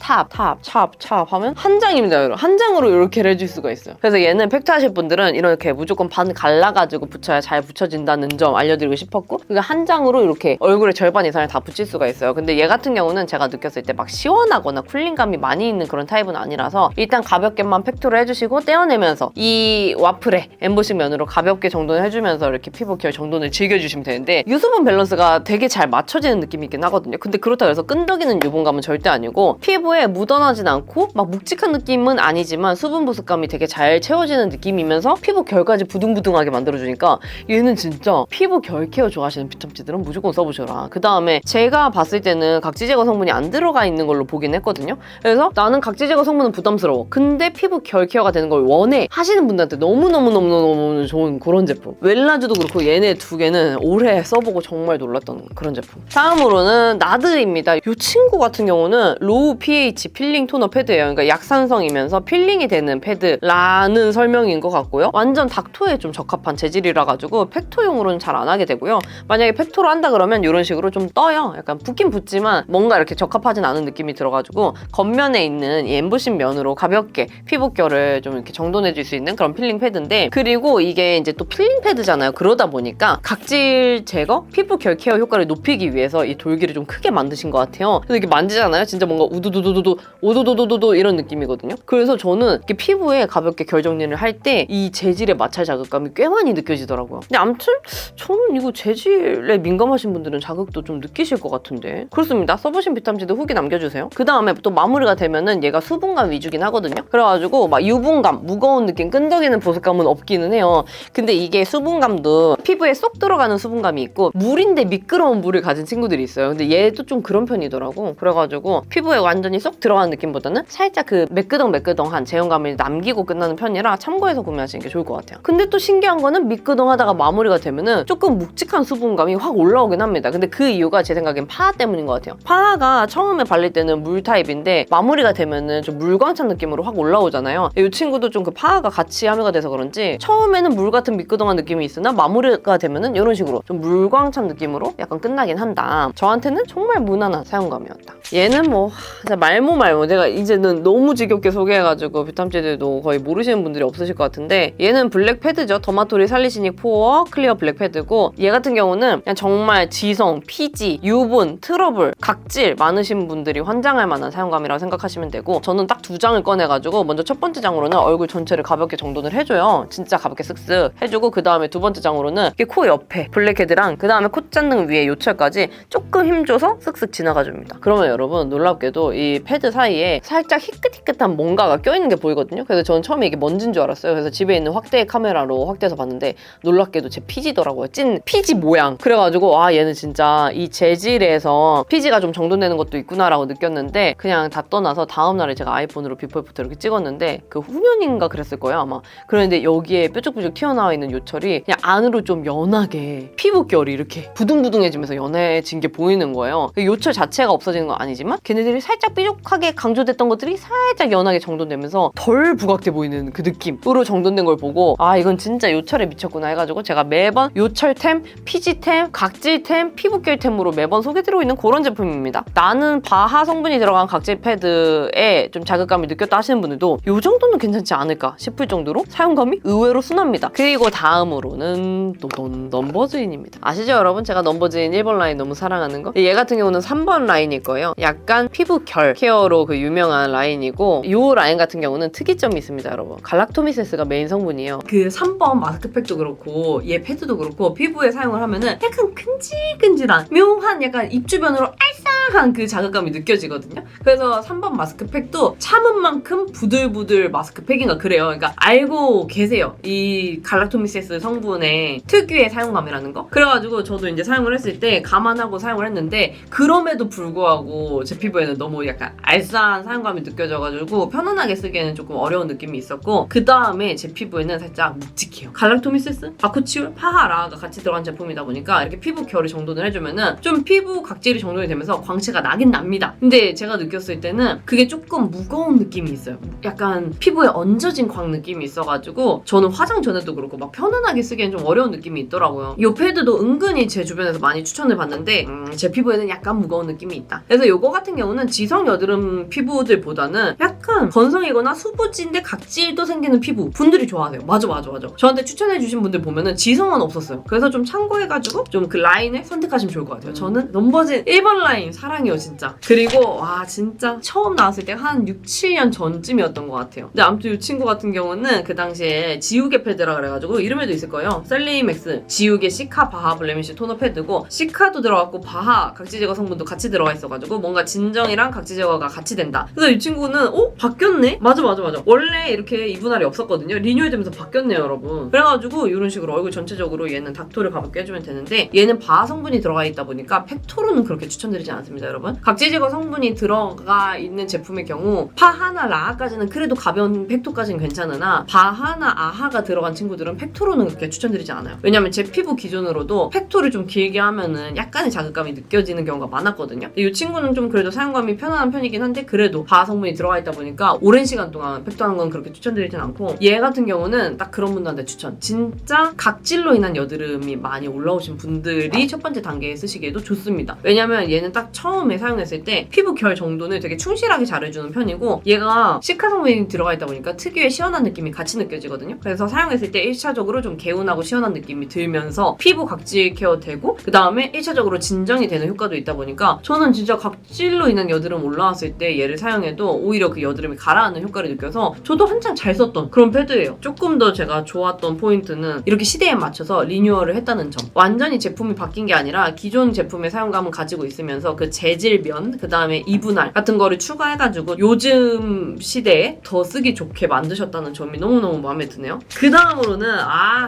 Speaker 1: 찹 하면 한 장입니다. 여러분. 한 장으로 이렇게 해줄 수가 있어요. 그래서 얘는 팩트 하실 분들은 이렇게 무조건 반 갈라가지고 붙여야 잘 붙여진다는 점 알려드리고 싶었고, 그러니까 한 장으로 이렇게 얼굴의 절반 이상을 다 붙일 수가 있어요. 근데 얘 같은 경우는 제가 느꼈을 때 막 시원하거나 쿨링감이 많이 있는 그런 타입은 아니라서 일단 가볍게만 팩토를 해주시고 떼어내면서 이 와플에 엠보싱 면으로 가볍게 정돈을 해주면서 이렇게 피부 결 정돈을 즐겨주시면 되는데, 유수분 밸런스가 되게 잘 맞춰지는 느낌이 있긴 하거든요. 근데 그렇다고 해서 끈덕이는 유분감은 절대 아니고 피부에 묻어나진 않고 막 묵직한 느낌은 아니지만 수분 보습감이 되게 잘 채워지는 느낌이면서 피부 결까지 부둥부둥하게 만들어주니까 얘는 진짜 피부 결 케어 좋아하시는 피톤치들은 무조건 써보셔라. 그 다음에 제가 봤을 때는 각질 제거 성분이 안 들어가 있는 걸로 보긴 했거든요. 그래서 나는 각질 제거 성분은 부담스러워, 근데 피부 결 케어가 되는 걸 원해 하시는 분들한테 너무너무 좋은 그런 제품. 웰라주도 그렇고 얘네 두 개는 올해 써보고 정말 놀랐던 그런 제품. 다음으로는 나드입니다. 이 친구 같은 경우는 로우 pH 필링 토너 패드예요. 그러니까 약산성이면서 필링이 되는 패드라는 설명인 것 같고요. 완전 닥토에 좀 적합한 재질이라 가지고 팩토용으로는 잘 안 하게 되고요. 만약에 팩토로 한다 그러면 이런 식으로 좀 떠요. 약간 붓긴 붓지만 뭔가 이렇게 적합하진 않은 느낌이 들어가지고 겉면에 있는 이 엠보싱 면으로 가볍게 피부결을 좀 이렇게 정돈해줄 수 있는 그런 필링 패드인데, 그리고 이게 이제 또 필링 패드잖아요. 그러다 보니까 각질 제거, 피부 결 케어 효과를 높이기 위해서 이 돌기를 좀 크게 만드신 것 같아요. 그래서 이렇게 만지잖아요. 진짜 뭔가 오도도도도 이런 느낌이거든요. 그래서 저는 이렇게 피부에 가볍게 결 정리를 할 때 이 재질의 마찰 자극감이 꽤 많이 느껴지더라고요. 근데 아무튼 저는 이거 재질에 민감하신 분들은 자극도 좀 느끼실 것 같은데. 그렇습니다. 써보신 비탐지도 후기 남겨주세요. 그 다음에 또 마무리가 되면은 얘가 수분감 위주긴 하거든요. 그래가지고 막 유분감, 무거운 느낌, 끈적이는 보습감은 없기는 해요. 근데 이게 수분감도 피부에 쏙 들어가는 수분감이 있고 물인데 미끄러운 물을 가진 친구들이 있어요. 근데 얘도 좀 그런 편이더라고. 그래가지고 피부에 완전히 쏙 들어가는 느낌보다는 살짝 그 매끄덩매끄덩한 제형감을 남기고 끝나는 편이라 참고해서 구매하시는 게 좋을 것 같아요. 근데 또 신기한 거는 미끄덩하다가 마무리가 되면은 조금 묵직한 수분감이 확 올라오긴 합니다. 근데 그 이유가 제 생각엔 파하 때문인 것 같아요. 파하가 처음에 발릴 때는 물 타입인데 마무리가 되면은 좀 물광찬 느낌으로 확 올라오잖아요. 이 친구도 좀 그 파하가 같이 함유가 돼서 그런지 처음에는 물 같은 미끄덩한 느낌이 있으나 마무리가 되면은 이런 식으로 좀 물광찬 느낌으로 약간 끝나긴 한다. 저한테는 정말 무난한 사용감이었다. 얘는 뭐 진짜 말모 제가 이제는 너무 지겹게 소개해가지고 뷰탐찌들도 거의 모르시는 분들이 없으실 것 같은데, 얘는 블랙 패드죠. 더마토리 살리시닉 포어 클리어 블랙 패드고, 얘 같은 경우는 그냥 정말 지성, 피지, 유분, 트러블, 각질 많으신 분들이 환장할 만한 사용감이라고 생각하시면 되고, 저는 딱 두 장을 꺼내가지고 먼저 첫 번째 장으로는 얼굴 전체를 가볍게 정돈을 해줘요. 진짜 가볍게 쓱쓱 해주고, 그 다음에 두 번째 장으로는 이렇게 코 옆에 블랙헤드랑 그 다음에 콧잔등 위에 요철까지 조금 힘줘서 쓱쓱 지나가줍니다. 그러면 여러분 놀랍게도 이 패드 사이에 살짝 희끗희끗한 뭔가가 껴있는 게 보이거든요. 그래서 저는 처음에 이게 먼지인 줄 알았어요. 그래서 집에 있는 확대 카메라로 확대해서 봤는데 놀랍게도 제 피지더라고요. 찐 피지 모양. 그래가지고 아 얘는 진짜 이 재질에서 피지가 좀 정돈되는 것도 있구나라고 느꼈는데, 그냥 다 떠나서 다음날에 제가 아이폰으로 비포 애프터 이렇게 찍었는데 그 후면인가 그랬을 거예요 아마. 그런데 여기에 뾰족뾰족 튀어나와 있는 요철이 그냥 안으로 좀 연하게 피부결이 이렇게 부둥부둥해지면서 연해진 게 보이는 거예요. 요철 자체가 없어지는 건 아니지만 걔네들이 살짝 뾰족하게 강조됐던 것들이 살짝 연하게 정돈되면서 덜 부각돼 보이는 그 느낌으로 정돈된 걸 보고 아 이건 진짜 요철에 미쳤구나 해가지고 제가 매번 요철템, 피지템, 각질템, 피부결템으로 매번 소개드리고 있는 그런 제품입니다. 나는 바하 성분이 들어간 각질 패드에 좀 자극감을 느꼈다 하시는 분들도 이 정도는 괜찮지 않을까 싶을 정도로 사용감이 의외로 순합니다. 그리고 다음으로는 또 넘버즈인입니다. 아시죠 여러분? 제가 넘버즈인 1번 라인 너무 사랑하는 거. 얘 같은 경우는 3번 라인일 거예요. 약간 피부 결 케어로 그 유명한 라인이고, 이 라인 같은 경우는 특이점이 있습니다 여러분. 갈락토미세스가 메인 성분이에요. 그 3번 마스크팩도 그렇고 얘 패드도 그렇고 피부에 사용을 하면은 약간 끈질끈질한 묘한 약간 입 주변으로 알싸한 그 자극감이 느껴지거든요. 그래서 3번 마스크팩도 참은 만큼 부들부들 마스크팩인가 그래요. 그러니까 알고 계세요. 이 갈락토미세스 성분의 특유의 사용감이라는 거. 그래가지고 저도 이제 사용을 했을 때 감안하고 사용을 했는데, 그럼에도 불구하고 제 피부에는 너무 약간 알싸한 사용감이 느껴져가지고 편안하게 쓰기에는 조금 어려운 느낌이 있었고, 그 다음에 제 피부에는 살짝 묵직해요. 갈락토미세스, 바쿠치올, 파하라가 같이 들어간 제품이다 보니까 이렇게 피부 결이 정돈을 해주면은 좀 피부 각질이 정돈이 되면서 광채가 나긴 납니다. 근데 제가 느꼈을 때는 그게 조금 무거운 느낌이 있어요. 약간 피부에 얹어진 광 느낌이 있어가지고 저는 화장 전에도 그렇고 막 편안하게 쓰기엔 좀 어려운 느낌이 있더라고요. 이 패드도 은근히 제 주변에서 많이 추천을 받는데 제 피부에는 약간 무거운 느낌이 있다. 그래서 이거 같은 경우는 지성 여드름 피부들보다는 약간 건성이거나 수부지인데 각질도 생기는 피부 분들이 좋아하세요. 맞아. 저한테 추천해주신 분들 보면은 지성은 없었어요. 그래서 좀 참고해가지고 좀 그 라인을 선택하시면 좋을 것 같아요. 저는 넘버진 1번 라인 사랑해요, 진짜. 그리고 와 진짜 처음 나왔을 때 한 6, 7년 전쯤이었던 것 같아요. 근데 아무튼 이 친구 같은 경우는 그 당시에 지우개 패드라 그래가지고 이름에도 있을 거예요. 셀리맥스 지우개 시카 바하 블레미쉬 토너 패드고 시카도 들어갔고 바하 각질 제거 성분도 같이 들어가 있어가지고 뭔가 진정이랑 각질 제거가 같이 된다. 그래서 이 친구는 바뀌었네? 맞아. 원래 이렇게 이분할이 없었거든요. 리뉴얼 되면서 바뀌었네요, 여러분. 그래가지고 이런 식으로 얼굴 전체적으로 얘는 닥토를 가볍게 해주면 되는데 얘는 바하 성분이 들어가 있다 보니까 팩토로는 그렇게 추천드리지 않습니다, 여러분. 각질 제거 성분이 들어가 있는 제품의 경우 파하나 라하까지는 그래도 가벼운 팩토까지는 괜찮으나 바하나 아하가 들어간 친구들은 팩토로는 그렇게 추천드리지 않아요. 왜냐면 제 피부 기준으로도 팩토를 좀 길게 하면은 약간의 자극감이 느껴지는 경우가 많았거든요. 이 친구는 좀 그래도 사용감이 편안한 편이긴 한데 그래도 바하 성분이 들어가 있다 보니까 오랜 시간 동안 팩토하는 건 그렇게 추천드리진 않고 얘 같은 경우는 딱 그런 분들한테 추천. 진짜 각질로 인한 여드름이 많이 올라오신 분들이 첫 번째 단계에 쓰시기에도 좋습니다. 왜냐면 얘는 딱 처음에 사용했을 때 피부 결 정도는 되게 충실하게 잘해주는 편이고 얘가 시카 성분이 들어가 있다 보니까 특유의 시원한 느낌이 같이 느껴지거든요. 그래서 사용했을 때 1차적으로 좀 개운하고 시원한 느낌이 들면서 피부 각질 케어 되고 그 다음에 1차적으로 진정이 되는 효과도 있다 보니까 저는 진짜 각질로 인한 여드름 올라왔을 때 얘를 사용해도 오히려 그 여드름이 가라앉는 효과를 느껴서 저도 한창 잘 썼던 그런 패드예요. 조금 더 제가 좋았던 포인트는 이렇게 시대에 맞춰서 리뉴얼을 했다는 점. 완전히 제품이 바뀐 게 아니라 기존 제품의 사용감은 가지고 있으면서 그 재질면 그 다음에 이분할 같은 거를 추가해가지고 요즘 시대에 더 쓰기 좋게 만드셨다는 점이 너무너무 마음에 드네요. 그 다음으로는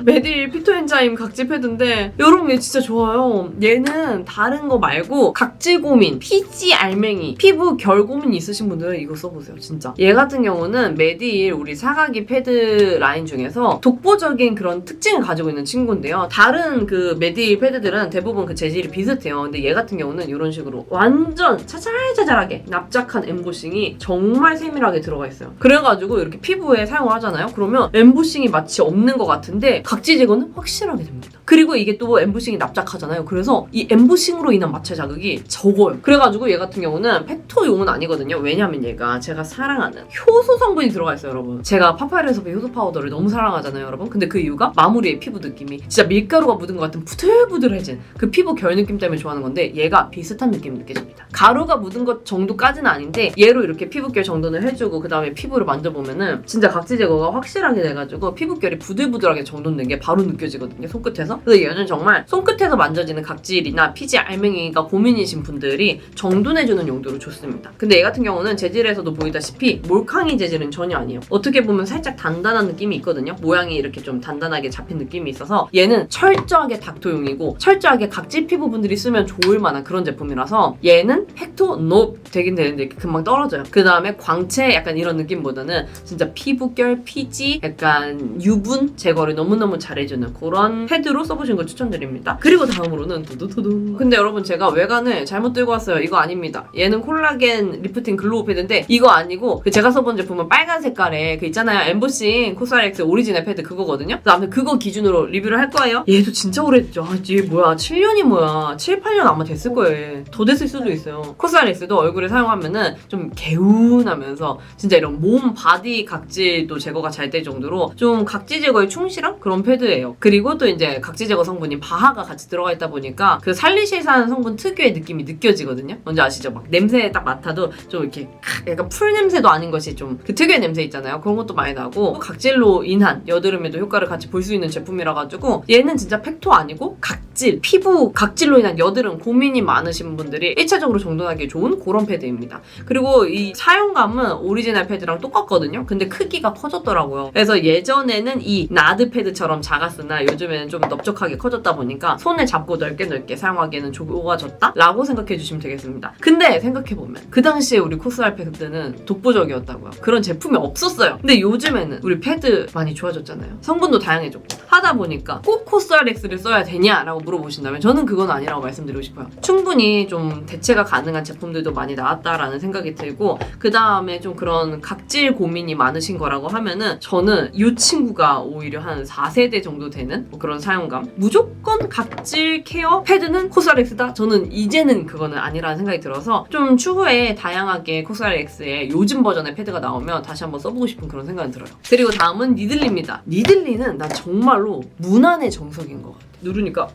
Speaker 1: 메디힐 피토엔자임 각질 패드인데 여러분 얘 진짜 좋아요. 얘는 다른 거 말고 각질 고민, 피지 알맹이, 피부 결 고민 있으신 분들은 이거 써보세요. 진짜. 얘 같은 경우는 메디힐 우리 사각이 패드 라인 중에서 독보적인 그런 특징을 가지고 있는 친구인데요. 다른 그 메디힐 패드들은 대부분 그 재질이 비슷해요. 근데 얘 같은 경우는 이런 식으로 완전 차잘차잘하게 납작한 엠보싱이 정말 세밀하게 들어가 있어요. 그래가지고 이렇게 피부에 사용을 하잖아요. 그러면 엠보싱이 마치 없는 것 같은데 각질 제거는 확실하게 됩니다. 그리고 이게 또 엠보싱이 납작하잖아요. 그래서 이 엠보싱으로 인한 마찰 자극이 적어요. 그래가지고 얘 같은 경우는 팩토용은 아니거든요. 왜냐면 얘가 제가 사랑하는 효소 성분이 들어가 있어요, 여러분. 제가 파파야르에서 효소 파우더를 너무 사랑하잖아요, 여러분. 근데 그 이유가 마무리에 피부 느낌이 진짜 밀가루가 묻은 것 같은 부들부들해진 그 피부 결 느낌 때문에 좋아하는 건데 얘가 비슷한 느낌이 느껴집니다. 가루가 묻은 것 정도까지는 아닌데 얘로 이렇게 피부결 정돈을 해주고 그 다음에 피부를 만져보면은 진짜 각질 제거가 확실하게 돼가지고 피부결이 부들부들하게 정돈된 게 바로 느껴지거든요, 손끝에서. 그래서 얘는 정말 손끝에서 만져지는 각질이나 피지 알맹이가 고민이신 분들이 정돈해주는 용도로 좋습니다. 근데 얘 같은 경우는 재질에서도 보이다시피 몰캉이 재질은 전혀 아니에요. 어떻게 보면 살짝 단단한 느낌이 있거든요. 모양이 이렇게 좀 단단하게 잡힌 느낌이 있어서 얘는 철저하게 닥토용이고 철저하게 각질 피부분들이 쓰면 좋을 만한 그런 제품이라서 얘는 팩토 노 되긴 되는데 금방 떨어져요. 그 다음에 광채 약간 이런 느낌보다는 진짜 피부결, 피지, 약간 유분 제거를 너무너무 잘해주는 그런 패드로 써보시는 걸 추천드립니다. 그리고 다음으로는 두두두둔. 근데 여러분 제가 외관을 잘못 들고 왔어요. 이거 아닙니다. 얘는 콜라겐 리프팅 글로우 패드인데 이거 아니고 그 제가 써본 제품은 빨간 색깔의 그 있잖아요. 엠보싱 코스알엑스 오리지널 패드 그거거든요. 그래서 아무튼 그거 기준으로 리뷰를 할 거예요. 얘도 진짜 오래됐죠. 얘 뭐야 7년이 뭐야 7, 8년 아마 됐을 거예요. 더 됐을 수도 있어요. 코스알엑스도 얼굴에 사용하면은 좀 개운하면서 진짜 이런 몸 바디 각질도 제거가 잘 될 정도로 좀 각질 제거에 충실한 그런 패드예요. 그리고 또 이제 각질 제거 성분인 바하가 같이 들어가 있다 보니까 그 살리실산 성분 특유의 느낌이 느껴지거든요. 뭔지 아시죠? 막 냄새 딱 맡아도 좀 이렇게 약간 풀 냄새도 아닌 것이 좀 그 특유의 냄새 있잖아요. 그런 것도 많이 나고 각질로 인한 여드름에도 효과를 같이 볼 수 있는 제품이라 가지고 얘는 진짜 팩토 아니고 각질, 피부 각질로 인한 여드름 고민이 많으신 분들이 1차적으로 정돈하기 좋은 그런 패드입니다. 그리고 이 사용감은 오리지널 패드랑 똑같거든요. 근데 크기가 커졌더라고요. 그래서 예전에는 이 나드 패드처럼 작았으나 요즘에는 좀 넓적하게 커졌다 보니까 손에 잡고 넓게 사용하기에는 좋아졌다? 라고 생각해 주시면 되겠습니다. 근데 생각해보면 그 당시에 우리 코스알 패드는 독보적이었다고요. 그런 제품이 없었어요. 근데 요즘에는 우리 패드 많이 좋아졌잖아요. 성분도 다양해졌고 하다 보니까 꼭 코스알엑스를 써야 되냐라고 물어보신다면 저는 그건 아니라고 말씀드리고 싶어요. 충분히 좀 대체가 가능한 제품들도 많이 나왔다라는 생각이 들고, 그 다음에 좀 그런 각질 고민이 많으신 거라고 하면은 저는 이 친구가 오히려 한 4세대 정도 되는 뭐 그런 사용감. 무조건 각질 케어 패드는 코스알엑스다? 저는 이제는 그거는 아니라는 생각이 들어서 좀 추후에 다양하게 코스알엑스의 요즘 버전의 패드가 나오면 다시 한번 써보고 싶은 그런 생각이 들어요. 그리고 다음은 니들리입니다. 니들리는 난 정말로 무난의 정석인 것 같아. 누르니까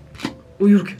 Speaker 1: 이렇게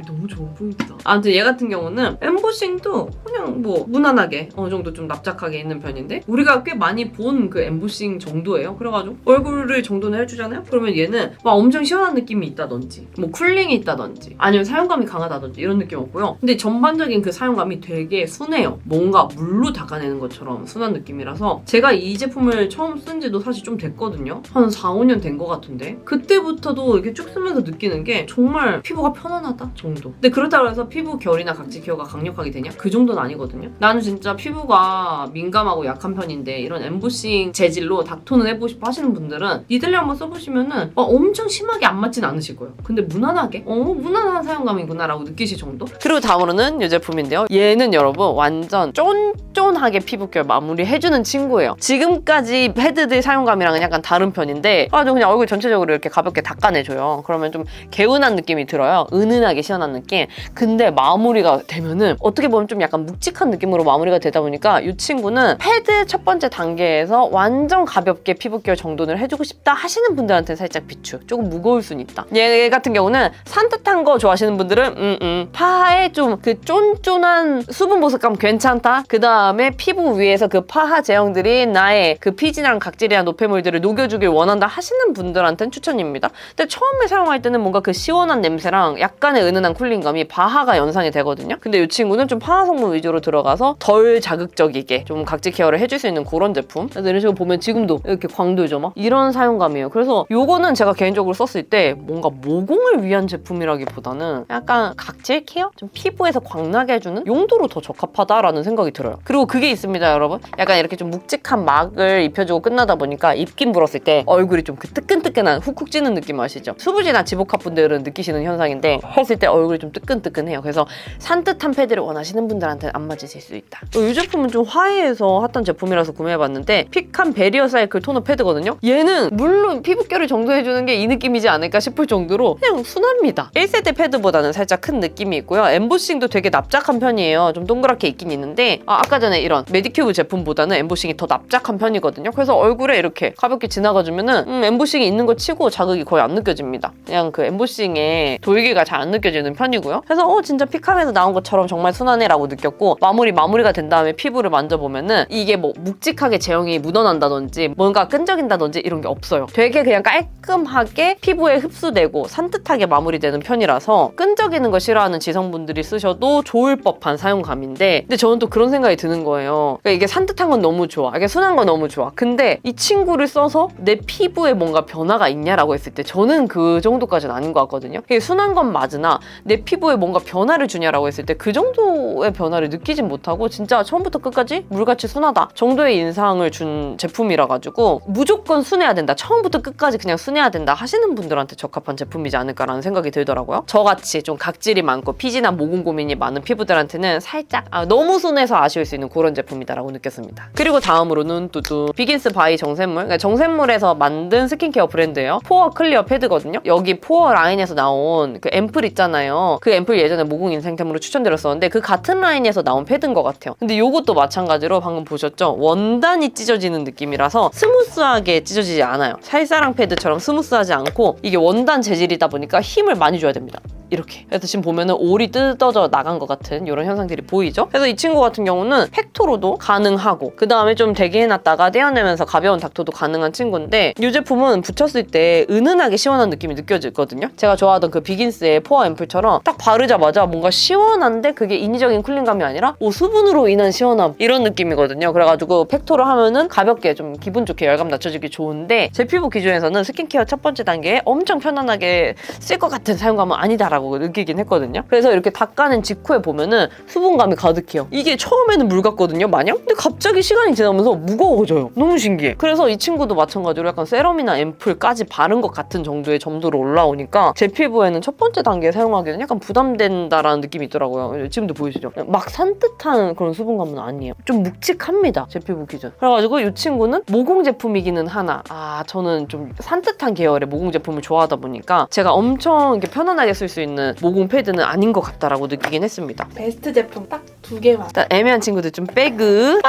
Speaker 1: 너무 좋은 포인트다. 아무튼 얘 같은 경우는 엠보싱도 그냥 뭐 무난하게 어느 정도 좀 납작하게 있는 편인데 우리가 꽤 많이 본 그 엠보싱 정도예요. 그래가지고 얼굴을 정돈을 해주잖아요? 그러면 얘는 막 엄청 시원한 느낌이 있다든지 뭐 쿨링이 있다든지 아니면 사용감이 강하다든지 이런 느낌 없고요. 근데 전반적인 그 사용감이 되게 순해요. 뭔가 물로 닦아내는 것처럼 순한 느낌이라서 제가 이 제품을 처음 쓴 지도 사실 좀 됐거든요. 한 4, 5년 된 것 같은데 그때부터도 이렇게 쭉 쓰면서 느끼는 게 정말 피부가 편안하다 정도. 근데 그렇다고 해서 피부 결이나 각질 케어가 강력하게 되냐? 그 정도는 아니거든요. 나는 진짜 피부가 민감하고 약한 편인데 이런 엠보싱 재질로 닥톤을 해보고 싶어 하시는 분들은 니들리 한번 써보시면은 엄청 심하게 안 맞진 않으실 거예요. 근데 무난하게 무난한 사용감이구나 라고 느끼실 정도? 그리고 다음으로는 이 제품인데요. 얘는 여러분 완전 쫀쫀하게 피부 결 마무리 해주는 친구예요. 지금까지 패드들 사용감이랑은 약간 다른 편인데 아주 그냥 얼굴 전체적으로 이렇게 가볍게 닦아내줘요. 그러면 좀 개운한 느낌이 들어요. 은은하게 시원한 느낌. 근데 마무리가 되면은 어떻게 보면 좀 약간 묵직한 느낌으로 마무리가 되다 보니까 이 친구는 패드 첫 번째 단계에서 완전 가볍게 피부결 정돈을 해주고 싶다 하시는 분들한테는 살짝 비추. 조금 무거울 순 있다. 얘 같은 경우는 산뜻한 거 좋아하시는 분들은 파하에 좀 그 쫀쫀한 수분 보습감 괜찮다. 그 다음에 피부 위에서 그 파하 제형들이 나의 그 피지랑 각질이나 노폐물들을 녹여주길 원한다 하시는 분들한테는 추천입니다. 근데 처음에 사용할 때는 뭔가 그 시원한 냄새랑 약간의 은은한 쿨링감이 바하가 연상이 되거든요. 근데 이 친구는 좀 파하 성분 위주로 들어가서 덜 자극적이게 좀 각질 케어를 해줄 수 있는 그런 제품. 그래서 이런 식으로 보면 지금도 이렇게 광돌죠 막 이런 사용감이에요. 그래서 요거는 제가 개인적으로 썼을 때 뭔가 모공을 위한 제품이라기보다는 약간 각질 케어? 좀 피부에서 광나게 해주는 용도로 더 적합하다라는 생각이 들어요. 그리고 그게 있습니다 여러분. 약간 이렇게 좀 묵직한 막을 입혀주고 끝나다 보니까 입김 불었을 때 얼굴이 좀 그 뜨끈뜨끈한 훅훅 찌는 느낌 아시죠? 수부지나 지복합 분들은 느끼시는 현상인데 했을 때 얼굴이 좀 뜨끈뜨끈해요. 그래서 산뜻한 패드를 원하시는 분들한테는 안 맞으실 수 있다. 이 제품은 좀 화해해서 핫한 제품이라서 구매해봤는데 픽한 베리어 사이클 토너 패드거든요. 얘는 물론 피부결을 정돈해주는 게 이 느낌이지 않을까 싶을 정도로 그냥 순합니다. 1세대 패드보다는 살짝 큰 느낌이 있고요. 엠보싱도 되게 납작한 편이에요. 좀 동그랗게 있긴 있는데 아까 전에 이런 메디큐브 제품보다는 엠보싱이 더 납작한 편이거든요. 그래서 얼굴에 이렇게 가볍게 지나가주면은 엠보싱이 있는 거 치고 자극이 거의 안 느껴집니다. 그냥 그 엠보싱의 돌기가 잘 안 느껴지는 편이고요. 그래서 진짜 픽함에서 나온 것처럼 정말 순하네 라고 느꼈고 마무리가 된 다음에 피부를 만져보면은 이게 뭐 묵직하게 제형이 묻어난다든지 뭔가 끈적인다든지 이런 게 없어요. 되게 그냥 깔끔하게 피부에 흡수되고 산뜻하게 마무리되는 편이라서 끈적이는 거 싫어하는 지성분들이 쓰셔도 좋을 법한 사용감인데 근데 저는 또 그런 생각이 드는 거예요. 그러니까 이게 산뜻한 건 너무 좋아. 이게 순한 건 너무 좋아. 근데 이 친구를 써서 내 피부에 뭔가 변화가 있냐라고 했을 때 저는 그 정도까지는 아닌 것 같거든요. 이게 순한 건 맞으나 내 피부에 뭔가 변화를 주냐라고 했을 때 그 정도의 변화를 느끼진 못하고 진짜 처음부터 끝까지 물같이 순하다 정도의 인상을 준 제품이라 가지고 무조건 순해야 된다. 처음부터 끝까지 그냥 순해야 된다 하시는 분들한테 적합한 제품이지 않을까라는 생각이 들더라고요. 저같이 좀 각질이 많고 피지나 모공 고민이 많은 피부들한테는 살짝 너무 순해서 아쉬울 수 있는 그런 제품이다라고 느꼈습니다. 그리고 다음으로는 뚜뚜 비긴스 바이 정샘물. 그러니까 정샘물에서 만든 스킨케어 브랜드예요. 포어 클리어 패드거든요. 여기 포어 라인에서 나온 그 앰플 있잖아요. 그 앰플 예전에 모공 인생템으로 추천드렸었는데 그 같은 라인에서 나온 패드인 것 같아요. 근데 이것도 마찬가지로 방금 보셨죠? 원단이 찢어지는 느낌이라서 스무스하게 찢어지지 않아요. 살사랑 패드처럼 스무스하지 않고 이게 원단 재질이다 보니까 힘을 많이 줘야 됩니다. 이렇게. 그래서 지금 보면은 올이 뜯어져 나간 것 같은 이런 현상들이 보이죠? 그래서 이 친구 같은 경우는 팩토로도 가능하고 그 다음에 좀 대기해놨다가 떼어내면서 가벼운 닥터도 가능한 친구인데 이 제품은 붙였을 때 은은하게 시원한 느낌이 느껴지거든요? 제가 좋아하던 그 비긴스의 포어 앰플처럼 딱 바르자마자 뭔가 시원한데 그게 인위적인 쿨링감이 아니라 수분으로 인한 시원함 이런 느낌이거든요. 그래가지고 팩토로 하면은 가볍게 좀 기분 좋게 열감 낮춰주기 좋은데 제 피부 기준에서는 스킨케어 첫 번째 단계에 엄청 편안하게 쓸 것 같은 사용감은 아니다라는 같다라고 느끼긴 했거든요. 그래서 이렇게 닦아낸 직후에 보면은 수분감이 가득해요. 이게 처음에는 물 같거든요, 마냥? 근데 갑자기 시간이 지나면서 무거워져요. 너무 신기해. 그래서 이 친구도 마찬가지로 약간 세럼이나 앰플까지 바른 것 같은 정도의 점도로 올라오니까 제 피부에는 첫 번째 단계에 사용하기에는 약간 부담된다라는 느낌이 있더라고요. 지금도 보이시죠? 막 산뜻한 그런 수분감은 아니에요. 좀 묵직합니다, 제 피부 기준. 그래가지고 이 친구는 모공 제품이기는 하나, 저는 좀 산뜻한 계열의 모공 제품을 좋아하다 보니까 제가 엄청 이렇게 편안하게 쓸 수 있는 모공 패드는 아닌 것 같다라고 느끼긴 했습니다.
Speaker 2: 베스트 제품 딱 2개만.
Speaker 1: 일단 애매한 친구들 좀 빼그.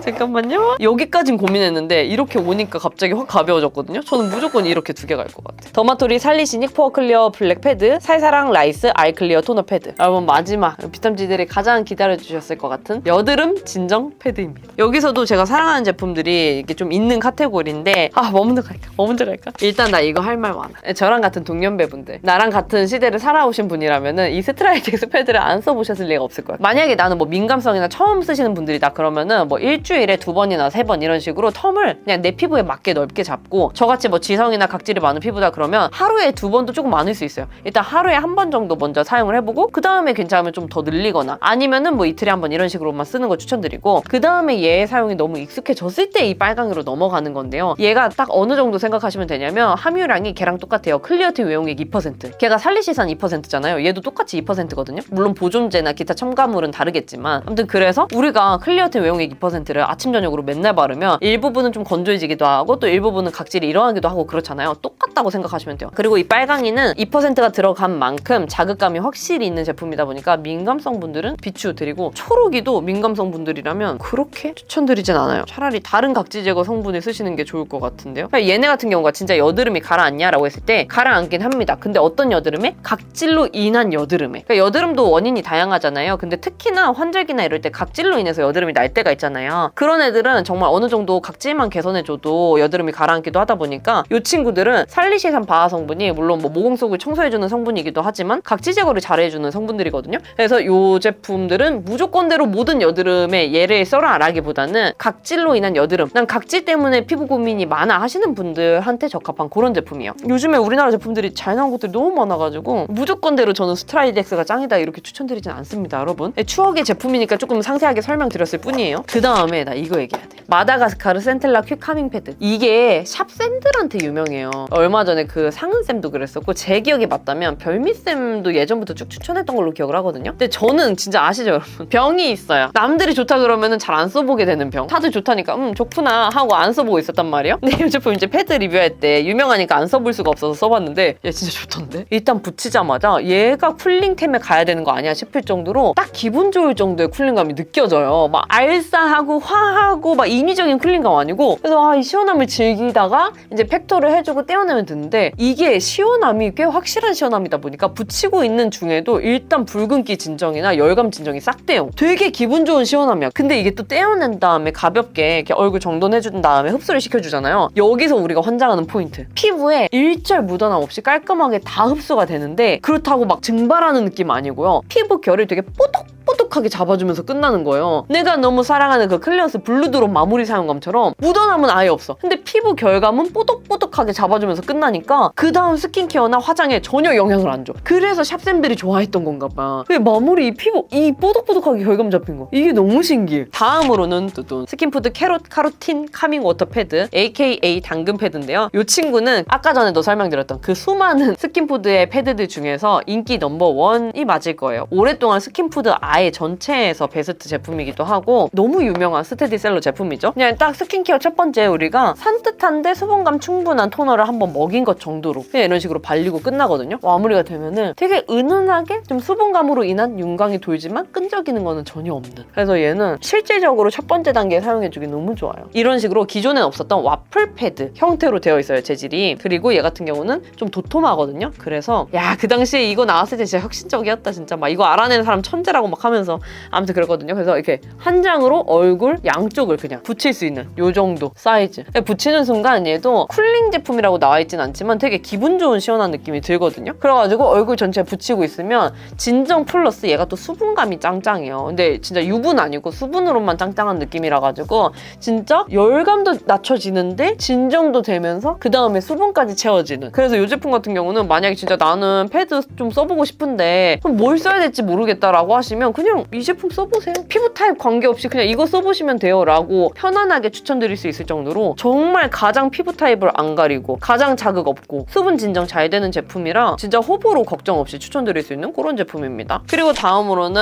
Speaker 1: 잠깐만요. 여기까진 고민했는데 이렇게 오니까 갑자기 확 가벼워졌거든요. 저는 무조건 이렇게 2개 갈 것 같아요. 더마토리 살리시닉 포어 클리어 블랙 패드, 살사랑 라이스 아이 클리어 토너 패드. 여러분, 마지막 비탐지들이 가장 기다려주셨을 것 같은 여드름 진정 패드입니다. 여기서도 제가 사랑하는 제품들이 이렇게 좀 있는 카테고리인데 뭐 먼저 갈까? 일단 나 이거 할 말 많아. 저랑 같은 동년배분들, 나랑 같은 시대를 살아오신 분이라면은 이 스트라이텍스 패드를 안 써보셨을 리가 없을 거야. 만약에 나는 뭐 민감성이나 처음 쓰시는 분들이다 그러면은 뭐 일주일에 2번이나 3번 이런 식으로 텀을 그냥 내 피부에 맞게 넓게 잡고, 저같이 뭐 지성이나 각질이 많은 피부다 그러면 하루에 2번도 조금 많을 수 있어요. 일단 하루에 1번 정도 먼저 사용을 해보고 그 다음에 괜찮으면 좀 더 늘리거나 아니면은 뭐 이틀에 1번 이런 식으로만 쓰는 거 추천드리고, 그 다음에 얘의 사용이 너무 익숙해졌을 때 이 빨강이로 넘어가는 건데요. 얘가 딱 어느 정도 생각하시면 되냐면 함유량이 걔랑 똑같아요. 클리어틴 외용액 2%. 걔가 살리시산 2%잖아요. 얘도 똑같이 2%거든요. 물론 보존제나 기타 첨가물은 다르겠지만 아무튼 그래서 우리가 클리어틴 외용액 2%를 아침 저녁으로 맨날 바르면 일부분은 좀 건조해지기도 하고 또 일부분은 각질이 일어나기도 하고 그렇잖아요. 똑같다고 생각하시면 돼요. 그리고 이 빨강이는 2%가 들어간 만큼 자극감이 확실히 있는 제품이다 보니까 민감성 분들은 비추드리고, 초록이도 민감성 분들이라면 그렇게 추천드리진 않아요. 차라리 다른 각질 제거 성분을 쓰시는 게 좋을 것 같은데요. 얘네 같은 경우가 진짜 여드름이 가라앉냐라고 했을 때 가라앉긴 합니다. 근데 어떤 여드름에? 각질로 인한 여드름에. 그러니까 여드름도 원인이 다양하잖아요. 근데 특히나 환절기나 이럴 때 각질로 인해서 여드름이 날 때가 있잖아요. 그런 애들은 정말 어느 정도 각질만 개선해줘도 여드름이 가라앉기도 하다 보니까 이 친구들은 살리시산 바하 성분이 물론 뭐 모공 속을 청소해주는 성분이기도 하지만 각질 제거를 잘해주는 성분들이거든요. 그래서 이 제품들은 무조건대로 모든 여드름에 얘를 써라라기보다는 각질로 인한 여드름, 난 각질 때문에 피부 고민이 많아 하시는 분들한테 적합한 그런 제품이에요. 요즘에 우리나라 제품들이 잘 나온 것들이 너무 많아가지고 무조건대로 저는 스트라이덱스가 짱이다 이렇게 추천드리진 않습니다, 여러분. 추억의 제품이니까 조금 상세하게 설명드렸을 뿐이에요. 그 다음에 나 이거 얘기해야 돼. 마다가스카르 센텔라 퀵 카밍 패드. 이게 샵쌤들한테 유명해요. 얼마 전에 그 상은쌤도 그랬었고, 제 기억이 맞다면 별미쌤도 예전부터 쭉 추천했던 걸로 기억을 하거든요. 근데 저는 진짜 아시죠, 여러분? 병이 있어요. 남들이 좋다 그러면은 잘 안 써보게 되는 병. 다들 좋다니까 좋구나 하고 안 써보고 있었단 말이에요. 근데 이 제품 이제 패드 리뷰할 때 유명하니까 안 써볼 수가 없어서 써봤는데 얘 진짜 좋던데? 일단 붙이자마자 얘가 쿨링템에 가야 되는 거 아니야 싶을 정도로 딱 기분 좋을 정도의 쿨링감이 느껴져요. 막 알싸하고 화하고 막 인위적인 쿨링감 아니고, 그래서 이 시원함을 즐기다가 이제 팩토를 해주고 떼어내면 되는데, 이게 시원함이 꽤 확실한 시원함이다 보니까 붙이고 있는 중에도 일단 붉은기 진정이나 열감 진정이 싹 돼요. 되게 기분 좋은 시원함이야. 근데 이게 또 떼어낸 다음에 가볍게 이렇게 얼굴 정돈해준 다음에 흡수를 시켜주잖아요. 여기서 우리가 환장하는 포인트. 피부에 일절 묻어남 없이 깔끔하게 다 흡수가 되는데 그렇다고 막 증발하는 느낌 아니고요. 피부 결을 되게 뽀득뽀득하게 잡아주면서 끝나는 거예요. 내가 너무 사랑하는 그 클리언스 블루드롭 마무리 사용감처럼 묻어남은 아예 없어. 근데 피부 결감은 뽀득뽀득하게 잡아주면서 끝나니까 그 다음 스킨케어나 화장에 전혀 영향을 안 줘. 그래서 샵쌤들이 좋아했던 건가 봐. 마무리 이 피부 이 뽀득뽀득하게 결감 잡힌 거, 이게 너무 신기해. 다음으로는 뚜둔 스킨푸드 카로틴 카밍 워터 패드 aka 당근 패드인데요. 이 친구는 아까 전에도 설명드렸던 그 수많은 스킨푸드의 패드들 중에서 인기 넘버1이 맞을 거예요. 오랫동안 스킨푸드 아예 전체에서 베스트 제품이기도 하고 너무 유명한 스테디셀러 제품이죠. 그냥 딱 스킨케어 첫 번째 우리가 산뜻한데 수분감 충분한 토너를 한번 먹인 것 정도로 그냥 이런 식으로 발리고 끝나거든요. 마무리가 되면은 되게 은은하게 좀 수분감으로 인한 윤광이 돌지만 끈적이는 거는 전혀 없는. 그래서 얘는 실질적으로 첫 번째 단계에 사용해주기 너무 좋아요. 이런 식으로 기존엔 없었던 와플 패드 형태로 되어 있어요, 재질이. 그리고 얘 같은 경우는 좀 도톰하거든요. 그래서 그 당시에 이거 나왔을 때 진짜 혁신적이었다 진짜. 막 이거 알아내는 사람 천재라고 막 하면서 아무튼 그랬거든요. 그래서 이렇게 한 장으로 얼굴 양쪽을 그냥 붙일 수 있는 요 정도 사이즈. 붙이는 순간 얘도 쿨링 제품이라고 나와있진 않지만 되게 기분 좋은 시원한 느낌이 들거든요. 그래가지고 얼굴 전체에 붙이고 있으면 진정 플러스 얘가 또 수분감이 짱짱해요. 근데 진짜 유분 아니고 수분으로만 짱짱한 느낌이라 가지고 진짜 열감도 낮춰지는데 진정도 되면서 그 다음에 수분까지 채워지는. 그래서 이 제품 같은 경우는 만약에 진짜 나는 패드 좀 써보고 싶은데 그럼 뭘 써야 될지 모르겠다라고 하시면 그냥 이 제품 써보세요. 피부 타입 관계없이 그냥 이거 써보시면 돼요 라고 편안하게 추천드릴 수 있을 정도로 정말 가장 피부 타입을 안 가리고 가장 자극 없고 수분 진정 잘 되는 제품이라 진짜 호불호 걱정 없이 추천드릴 수 있는 그런 제품입니다. 그리고 다음으로는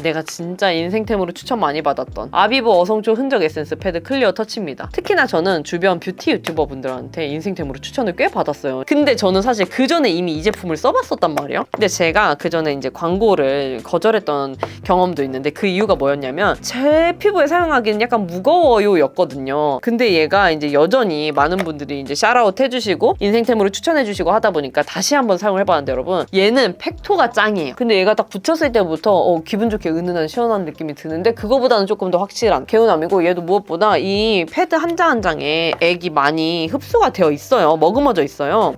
Speaker 1: 내가 진짜 인생템으로 추천 많이 받았던 아비브 어성초 흔적 에센스 패드 클리어 터치입니다. 특히나 저는 주변 뷰티 유튜버 분들한테 인생템으로 추천을 꽤 받았어요. 근데 저는 사실 그 전에 이미 이 제품을 써봤었단 말이에요. 근데 제가 그 전에 이제 광고를 거절했던 경험도 있는데 그 이유가 뭐였냐면 제 피부에 사용하기는 약간 무거워요 였거든요. 근데 얘가 이제 여전히 많은 분들이 이제 샤라웃 해주시고 인생템으로 추천해주시고 하다 보니까 다시 한번 사용을 해봤는데 여러분 얘는 팩토가 짱이에요. 근데 얘가 딱 붙였을 때부터 기분 좋게 은은한 시원한 느낌이 드는데 그거보다는 조금 더 확실한 개운함이고 얘도 무엇보다 이 패드 한 장 한 장에 액이 많이 흡수가 되어 있어요. 머금어져 있어요.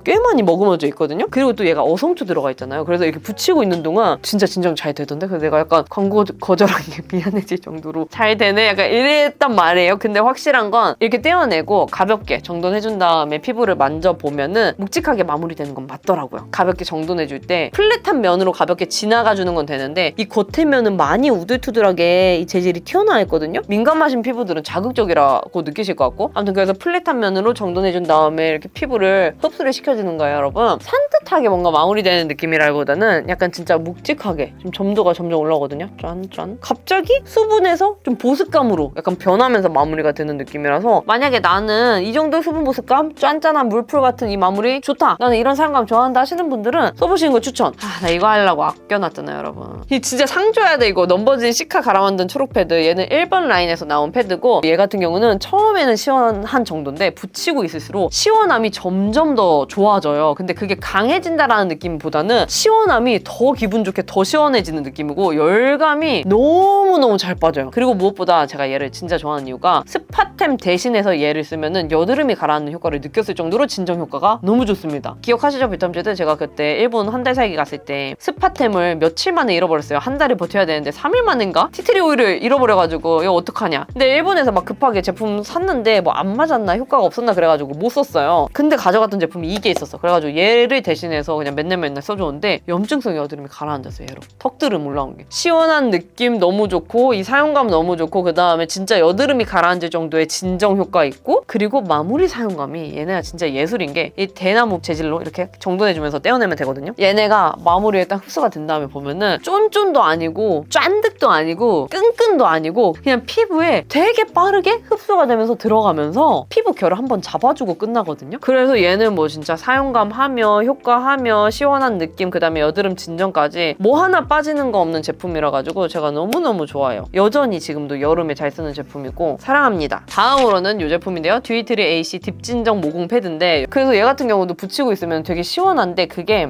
Speaker 1: 꽤 많이 머금어져 있거든요. 그리고 또 얘가 어성초 들어가 있잖아요. 그래서 이렇게 붙이고 있는 동안 진짜 진정 잘 되던데. 그래서 내가 약간 광고 거절한 게 미안해질 정도로 잘 되네 약간 이랬단 말이에요. 근데 확실한 건 이렇게 떼어내고 가볍게 정돈해준 다음에 피부를 만져보면은 묵직하게 마무리되는 건 맞더라고요. 가볍게 정돈해줄 때 플랫한 면으로 가볍게 지나가주는 건 되는데 이 겉에 면은 많이 우들투들하게 이 재질이 튀어나와 있거든요. 민감하신 피부들은 자극적이라고 느끼실 것 같고 아무튼 그래서 플랫한 면으로 정돈해준 다음에 이렇게 피부를 흡수를 시켜주는 거예요, 여러분. 산뜻하게 뭔가 마무리되는 느낌이라기보다는 약간 진짜 묵직하게 좀 점도가 점점 올라오거든요. 짠짠. 갑자기 수분에서 좀 보습감으로 약간 변하면서 마무리가 되는 느낌이라서 만약에 나는 이 정도 수분 보습감, 짠짠한 물풀 같은 이 마무리 좋다. 나는 이런 사용감 좋아한다 하시는 분들은 써보시는 거 추천. 나 이거 하려고 아껴놨잖아요, 여러분. 이 진짜 상 줘야 돼, 이거. 넘버진 시카 갈아 만든 초록 패드. 얘는 1번 라인에서 나온 패드고 얘 같은 경우는 처음에는 시원한 정도인데 붙이고 있을수록 시원함이 점점 더 좋아져요. 근데 그게 강해진다라는 느낌보다는 시원함이 더 기분 좋게 더 시원해지는 느낌이고 열감이 너무너무 잘 빠져요. 그리고 무엇보다 제가 얘를 진짜 좋아하는 이유가 스파템 대신해서 얘를 쓰면은 여드름이 가라앉는 효과를 느꼈을 정도로 진정 효과가 너무 좋습니다. 기억하시죠? 비탐제드 제가 그때 일본 한 달 살기 갔을 때 스파템을 며칠 만에 잃어버렸어요. 한 달을 버텨야 되는데 3일 만인가? 티트리 오일을 잃어버려가지고 이거 어떡하냐. 근데 일본에서 막 급하게 제품 샀는데 뭐 안 맞았나 효과가 없었나 그래가지고 못 썼어요. 근데 가져갔던 제품이 이게 있었어. 그래가지고 얘를 대신해서 그냥 맨날 써줬는데 염증성 여드름이 가라앉았어. 얘로 턱드름 올라온 게 시원한 느낌 너무 좋고 이 사용감 너무 좋고 그 다음에 진짜 여드름이 가라앉을 정도의 진정 효과 있고 그리고 마무리 사용감이 얘네가 진짜 예술인 게 이 대나무 재질로 이렇게 정돈해주면서 떼어내면 되거든요. 얘네가 마무리에 딱 흡수가 된 다음에 보면은 쫀쫀도 아니고 쫀득도 아니고 끈끈도 아니고 그냥 피부에 되게 빠르게 흡수가 되면서 들어가면서 피부 결을 한번 잡아주고 끝나거든요. 그래서 얘는 뭐 진짜 사용감 하며 효과하며 시원한 느낌 그 다음에 여드름 진정까지 뭐 하나 빠지는 거 없는 제품이라 가지고 제가 너무너무 좋아요. 여전히 지금도 여름에 잘 쓰는 제품이고 사랑합니다. 다음으로는 이 제품인데요. 듀이트리 AC 딥진정 모공 패드인데 그래서 얘 같은 경우도 붙이고 있으면 되게 시원한데 그게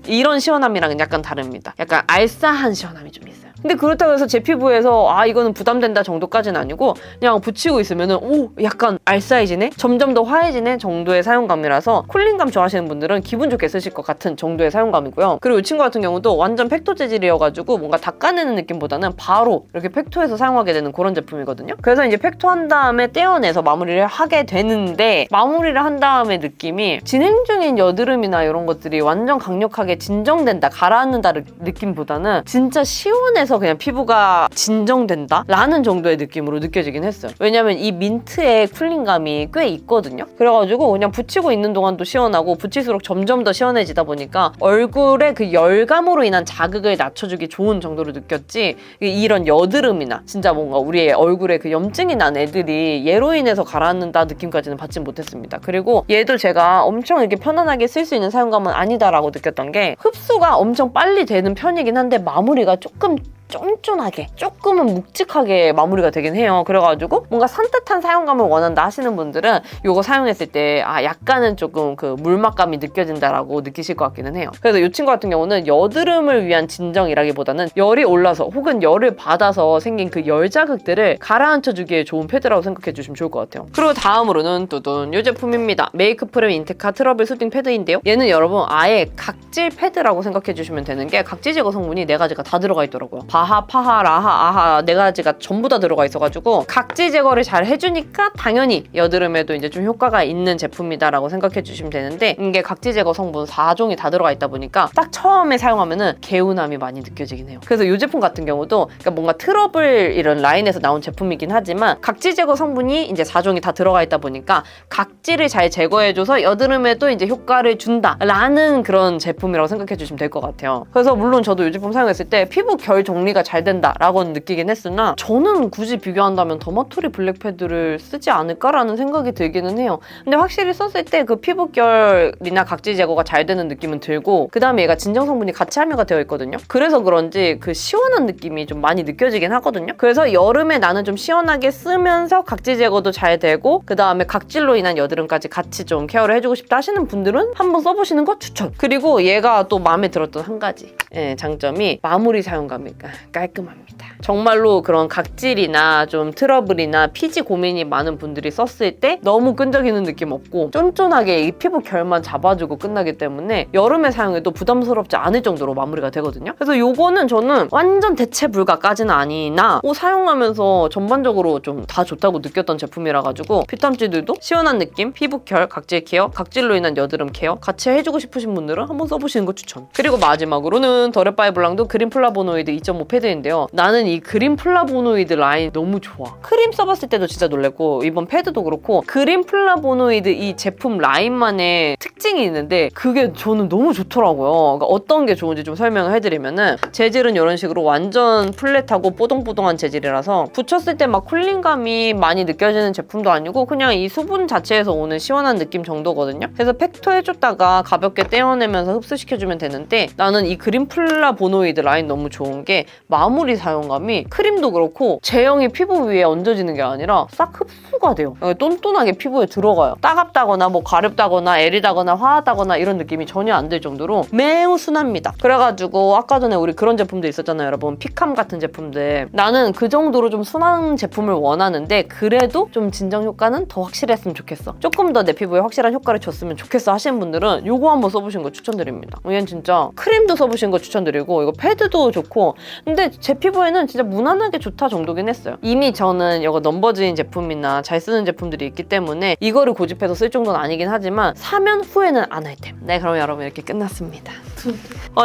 Speaker 1: 이런 시원함이랑은 약간 다릅니다. 약간 알싸한 시원함이 좀 있어요. 근데 그렇다고 해서 제 피부에서 이거는 부담된다 정도까지는 아니고 그냥 붙이고 있으면은 약간 알싸해지네? 점점 더 화해지네? 정도의 사용감이라서 쿨링감 좋아하시는 분들은 기분 좋게 쓰실 것 같은 정도의 사용감이고요. 그리고 이 친구 같은 경우도 완전 팩토 재질이어가지고 뭔가 닦아내는 느낌보다는 바로 이렇게 팩토에서 사용하게 되는 그런 제품이거든요. 그래서 이제 팩토 한 다음에 떼어내서 마무리를 하게 되는데 마무리를 한 다음에 느낌이 진행 중인 여드름이나 이런 것들이 완전 강력하게 진정된다, 가라앉는다 느낌보다는 진짜 시원해서 그냥 피부가 진정된다? 라는 정도의 느낌으로 느껴지긴 했어요. 왜냐면 이 민트의 쿨링감이 꽤 있거든요. 그래가지고 그냥 붙이고 있는 동안도 시원하고 붙일수록 점점 더 시원해지다 보니까 얼굴에 그 열감으로 인한 자극을 낮춰주기 좋은 정도로 느꼈지 이런 여드름이나 진짜 뭔가 우리의 얼굴에 그 염증이 난 애들이 얘로 인해서 가라앉는다 느낌까지는 받진 못했습니다. 그리고 얘도 제가 엄청 이렇게 편안하게 쓸 수 있는 사용감은 아니다라고 느꼈던 게 흡수가 엄청 빨리 되는 편이긴 한데 마무리가 조금 쫀쫀하게 조금은 묵직하게 마무리가 되긴 해요. 그래가지고 뭔가 산뜻한 사용감을 원한다 하시는 분들은 이거 사용했을 때 약간은 조금 그 물맛감이 느껴진다라고 느끼실 것 같기는 해요. 그래서 이 친구 같은 경우는 여드름을 위한 진정이라기보다는 열이 올라서 혹은 열을 받아서 생긴 그 열 자극들을 가라앉혀주기에 좋은 패드라고 생각해 주시면 좋을 것 같아요. 그리고 다음으로는 뚜둔 이 제품입니다. 메이크프렘 인테카 트러블 수딩 패드인데요. 얘는 여러분 아예 각질 패드라고 생각해 주시면 되는 게 각질 제거 성분이 4가지가 다 들어가 있더라고요. 바하, 파하, 라하, 아하 4가지가 전부 다 들어가 있어가지고 각질 제거를 잘 해주니까 당연히 여드름에도 이제 좀 효과가 있는 제품이다라고 생각해 주시면 되는데 이게 각질 제거 성분 4종이 다 들어가 있다 보니까 딱 처음에 사용하면은 개운함이 많이 느껴지긴 해요. 그래서 이 제품 같은 경우도 그러니까 뭔가 트러블 이런 라인에서 나온 제품이긴 하지만 각질 제거 성분이 이제 4종이 다 들어가 있다 보니까 각질을 잘 제거해줘서 여드름에도 이제 효과를 준다라는 그런 제품이라고 생각해 주시면 될 것 같아요. 그래서 물론 저도 이 제품 사용했을 때 피부 결 정리가 잘 된다라고 느끼긴 했으나 저는 굳이 비교한다면 더마토리 블랙 패드를 쓰지 않을까라는 생각이 들기는 해요. 근데 확실히 썼을 때 그 피부 결이나 각질 제거가 잘 되는 느낌은 들고 그 다음에 얘가 진정 성분이 같이 함유가 되어 있거든요. 그래서 그런지 그 시원한 느낌이 좀 많이 느껴지긴 하거든요. 그래서 여름에 나는 좀 시원하게 쓰면서 각질 제거도 잘 되고 그 다음에 각질로 인한 여드름까지 같이 좀 케어를 해주고 싶다 하시는 분들은 한번 써보시는 거 추천. 그리고 얘가 또 마음에 들었던 한 가지 장점이 마무리 사용감이 깔끔합니다. 정말로 그런 각질이나 좀 트러블이나 피지 고민이 많은 분들이 썼을 때 너무 끈적이는 느낌 없고 쫀쫀하게 이 피부 결만 잡아주고 끝나기 때문에 여름에 사용해도 부담스럽지 않을 정도로 마무리가 되거든요. 그래서 요거는 저는 완전 대체 불가까지는 아니나 사용하면서 전반적으로 좀 다 좋다고 느꼈던 제품이라 가지고 피탐지들도 시원한 느낌, 피부 결, 각질 케어, 각질로 인한 여드름 케어 같이 해주고 싶으신 분들은 한번 써보시는 거 추천. 그리고 마지막으로는 더레바이 블랑도 그린 플라보노이드 2.5 패드인데요. 나는 이 그린 플라보노이드 라인 너무 좋아. 크림 써봤을 때도 진짜 놀랬고 이번 패드도 그렇고 그린 플라보노이드 이 제품 라인만의 특징이 있는데 그게 저는 너무 좋더라고요. 그러니까 어떤 게 좋은지 좀 설명을 해드리면은 재질은 이런 식으로 완전 플랫하고 뽀동뽀동한 재질이라서 붙였을 때 막 쿨링감이 많이 느껴지는 제품도 아니고 그냥 이 수분 자체에서 오는 시원한 느낌 정도거든요. 그래서 팩토 해줬다가 가볍게 떼어내면서 흡수시켜주면 되는데 나는 이 그린 플라보노이드 라인 너무 좋은 게 마무리 사용감이 크림도 그렇고 제형이 피부 위에 얹어지는 게 아니라 싹 흡수가 돼요. 똔똔하게 피부에 들어가요. 따갑다거나 뭐 가렵다거나 애리다거나 화하다거나 이런 느낌이 전혀 안 들 정도로 매우 순합니다. 그래가지고 아까 전에 우리 그런 제품들 있었잖아요, 여러분. 피캄 같은 제품들. 나는 그 정도로 좀 순한 제품을 원하는데 그래도 좀 진정 효과는 더 확실했으면 좋겠어. 조금 더 내 피부에 확실한 효과를 줬으면 좋겠어 하시는 분들은 이거 한번 써보시는 거 추천드립니다. 얘는 진짜 크림도 써보시는 거 추천드리고 이거 패드도 좋고 근데 제 피부에는 진짜 무난하게 좋다 정도긴 했어요. 이미 저는 이거 넘버즈인 제품이나 잘 쓰는 제품들이 있기 때문에 이거를 고집해서 쓸 정도는 아니긴 하지만 사면 후회는 안 할 템. 네, 그럼 여러분 이렇게 끝났습니다.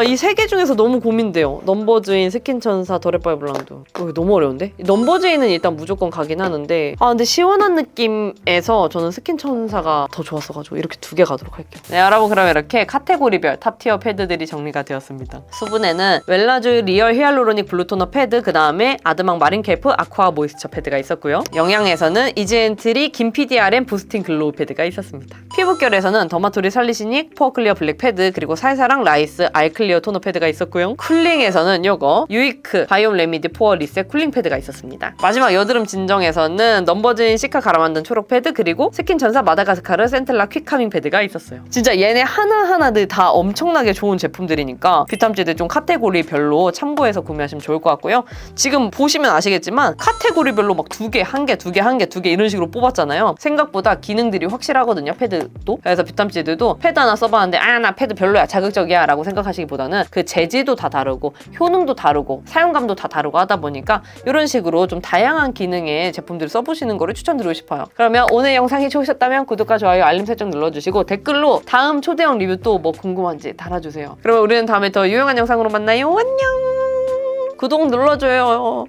Speaker 1: 이 3개 중에서 너무 고민돼요. 넘버즈인, 스킨천사, 더레바이 블랑도. 너무 어려운데? 넘버즈인은 일단 무조건 가긴 하는데 근데 시원한 느낌에서 저는 스킨천사가 더 좋았어가지고 이렇게 2개 가도록 할게요. 네, 여러분 그럼 이렇게 카테고리별 탑티어 패드들이 정리가 되었습니다. 수분에는 웰라쥬 리얼 히알루로닉 블루토너 패드, 그 다음에 아드망 마린켈프 아쿠아 모이스처 패드가 있었고요. 영양에서는 이지엔트리 김PDRM 부스팅 글로우 패드가 있었습니다. 피부결에서는 더마토리 살리시닉 포어 클리어 블랙 패드, 그리고 살사랑 라이스 알클리어 토너 패드가 있었고요. 쿨링에서는 요거 유이크 바이옴 레미디 포어 리셋 쿨링 패드가 있었습니다. 마지막 여드름 진정에서는 넘버즈인 시카 갈아 만든 초록 패드, 그리고 스킨천사 마다가스카르 센텔라 퀵카밍 패드가 있었어요. 진짜 얘네 하나하나들 다 엄청나게 좋은 제품들이니까 비탐지들 좀 카테고리별로 참고해서 구매하시면 좋을 것 같고요. 지금 보시면 아시겠지만 카테고리별로 막 2개, 1개, 2개, 1개, 2개 이런 식으로 뽑았잖아요. 생각보다 기능들이 확실하거든요, 패드도. 그래서 비탐지들도 패드 하나 써봤는데 나 패드 별로야, 자극적이야 라고 생각하시기보다는 그 재질도 다 다르고 효능도 다르고 사용감도 다 다르고 하다 보니까 이런 식으로 좀 다양한 기능의 제품들을 써보시는 거를 추천드리고 싶어요. 그러면 오늘 영상이 좋으셨다면 구독과 좋아요, 알림 설정 눌러주시고 댓글로 다음 초대형 리뷰 또 뭐 궁금한지 달아주세요. 그러면 우리는 다음에 더 유용한 영상으로 만나요. 안녕! 구독 눌러줘요.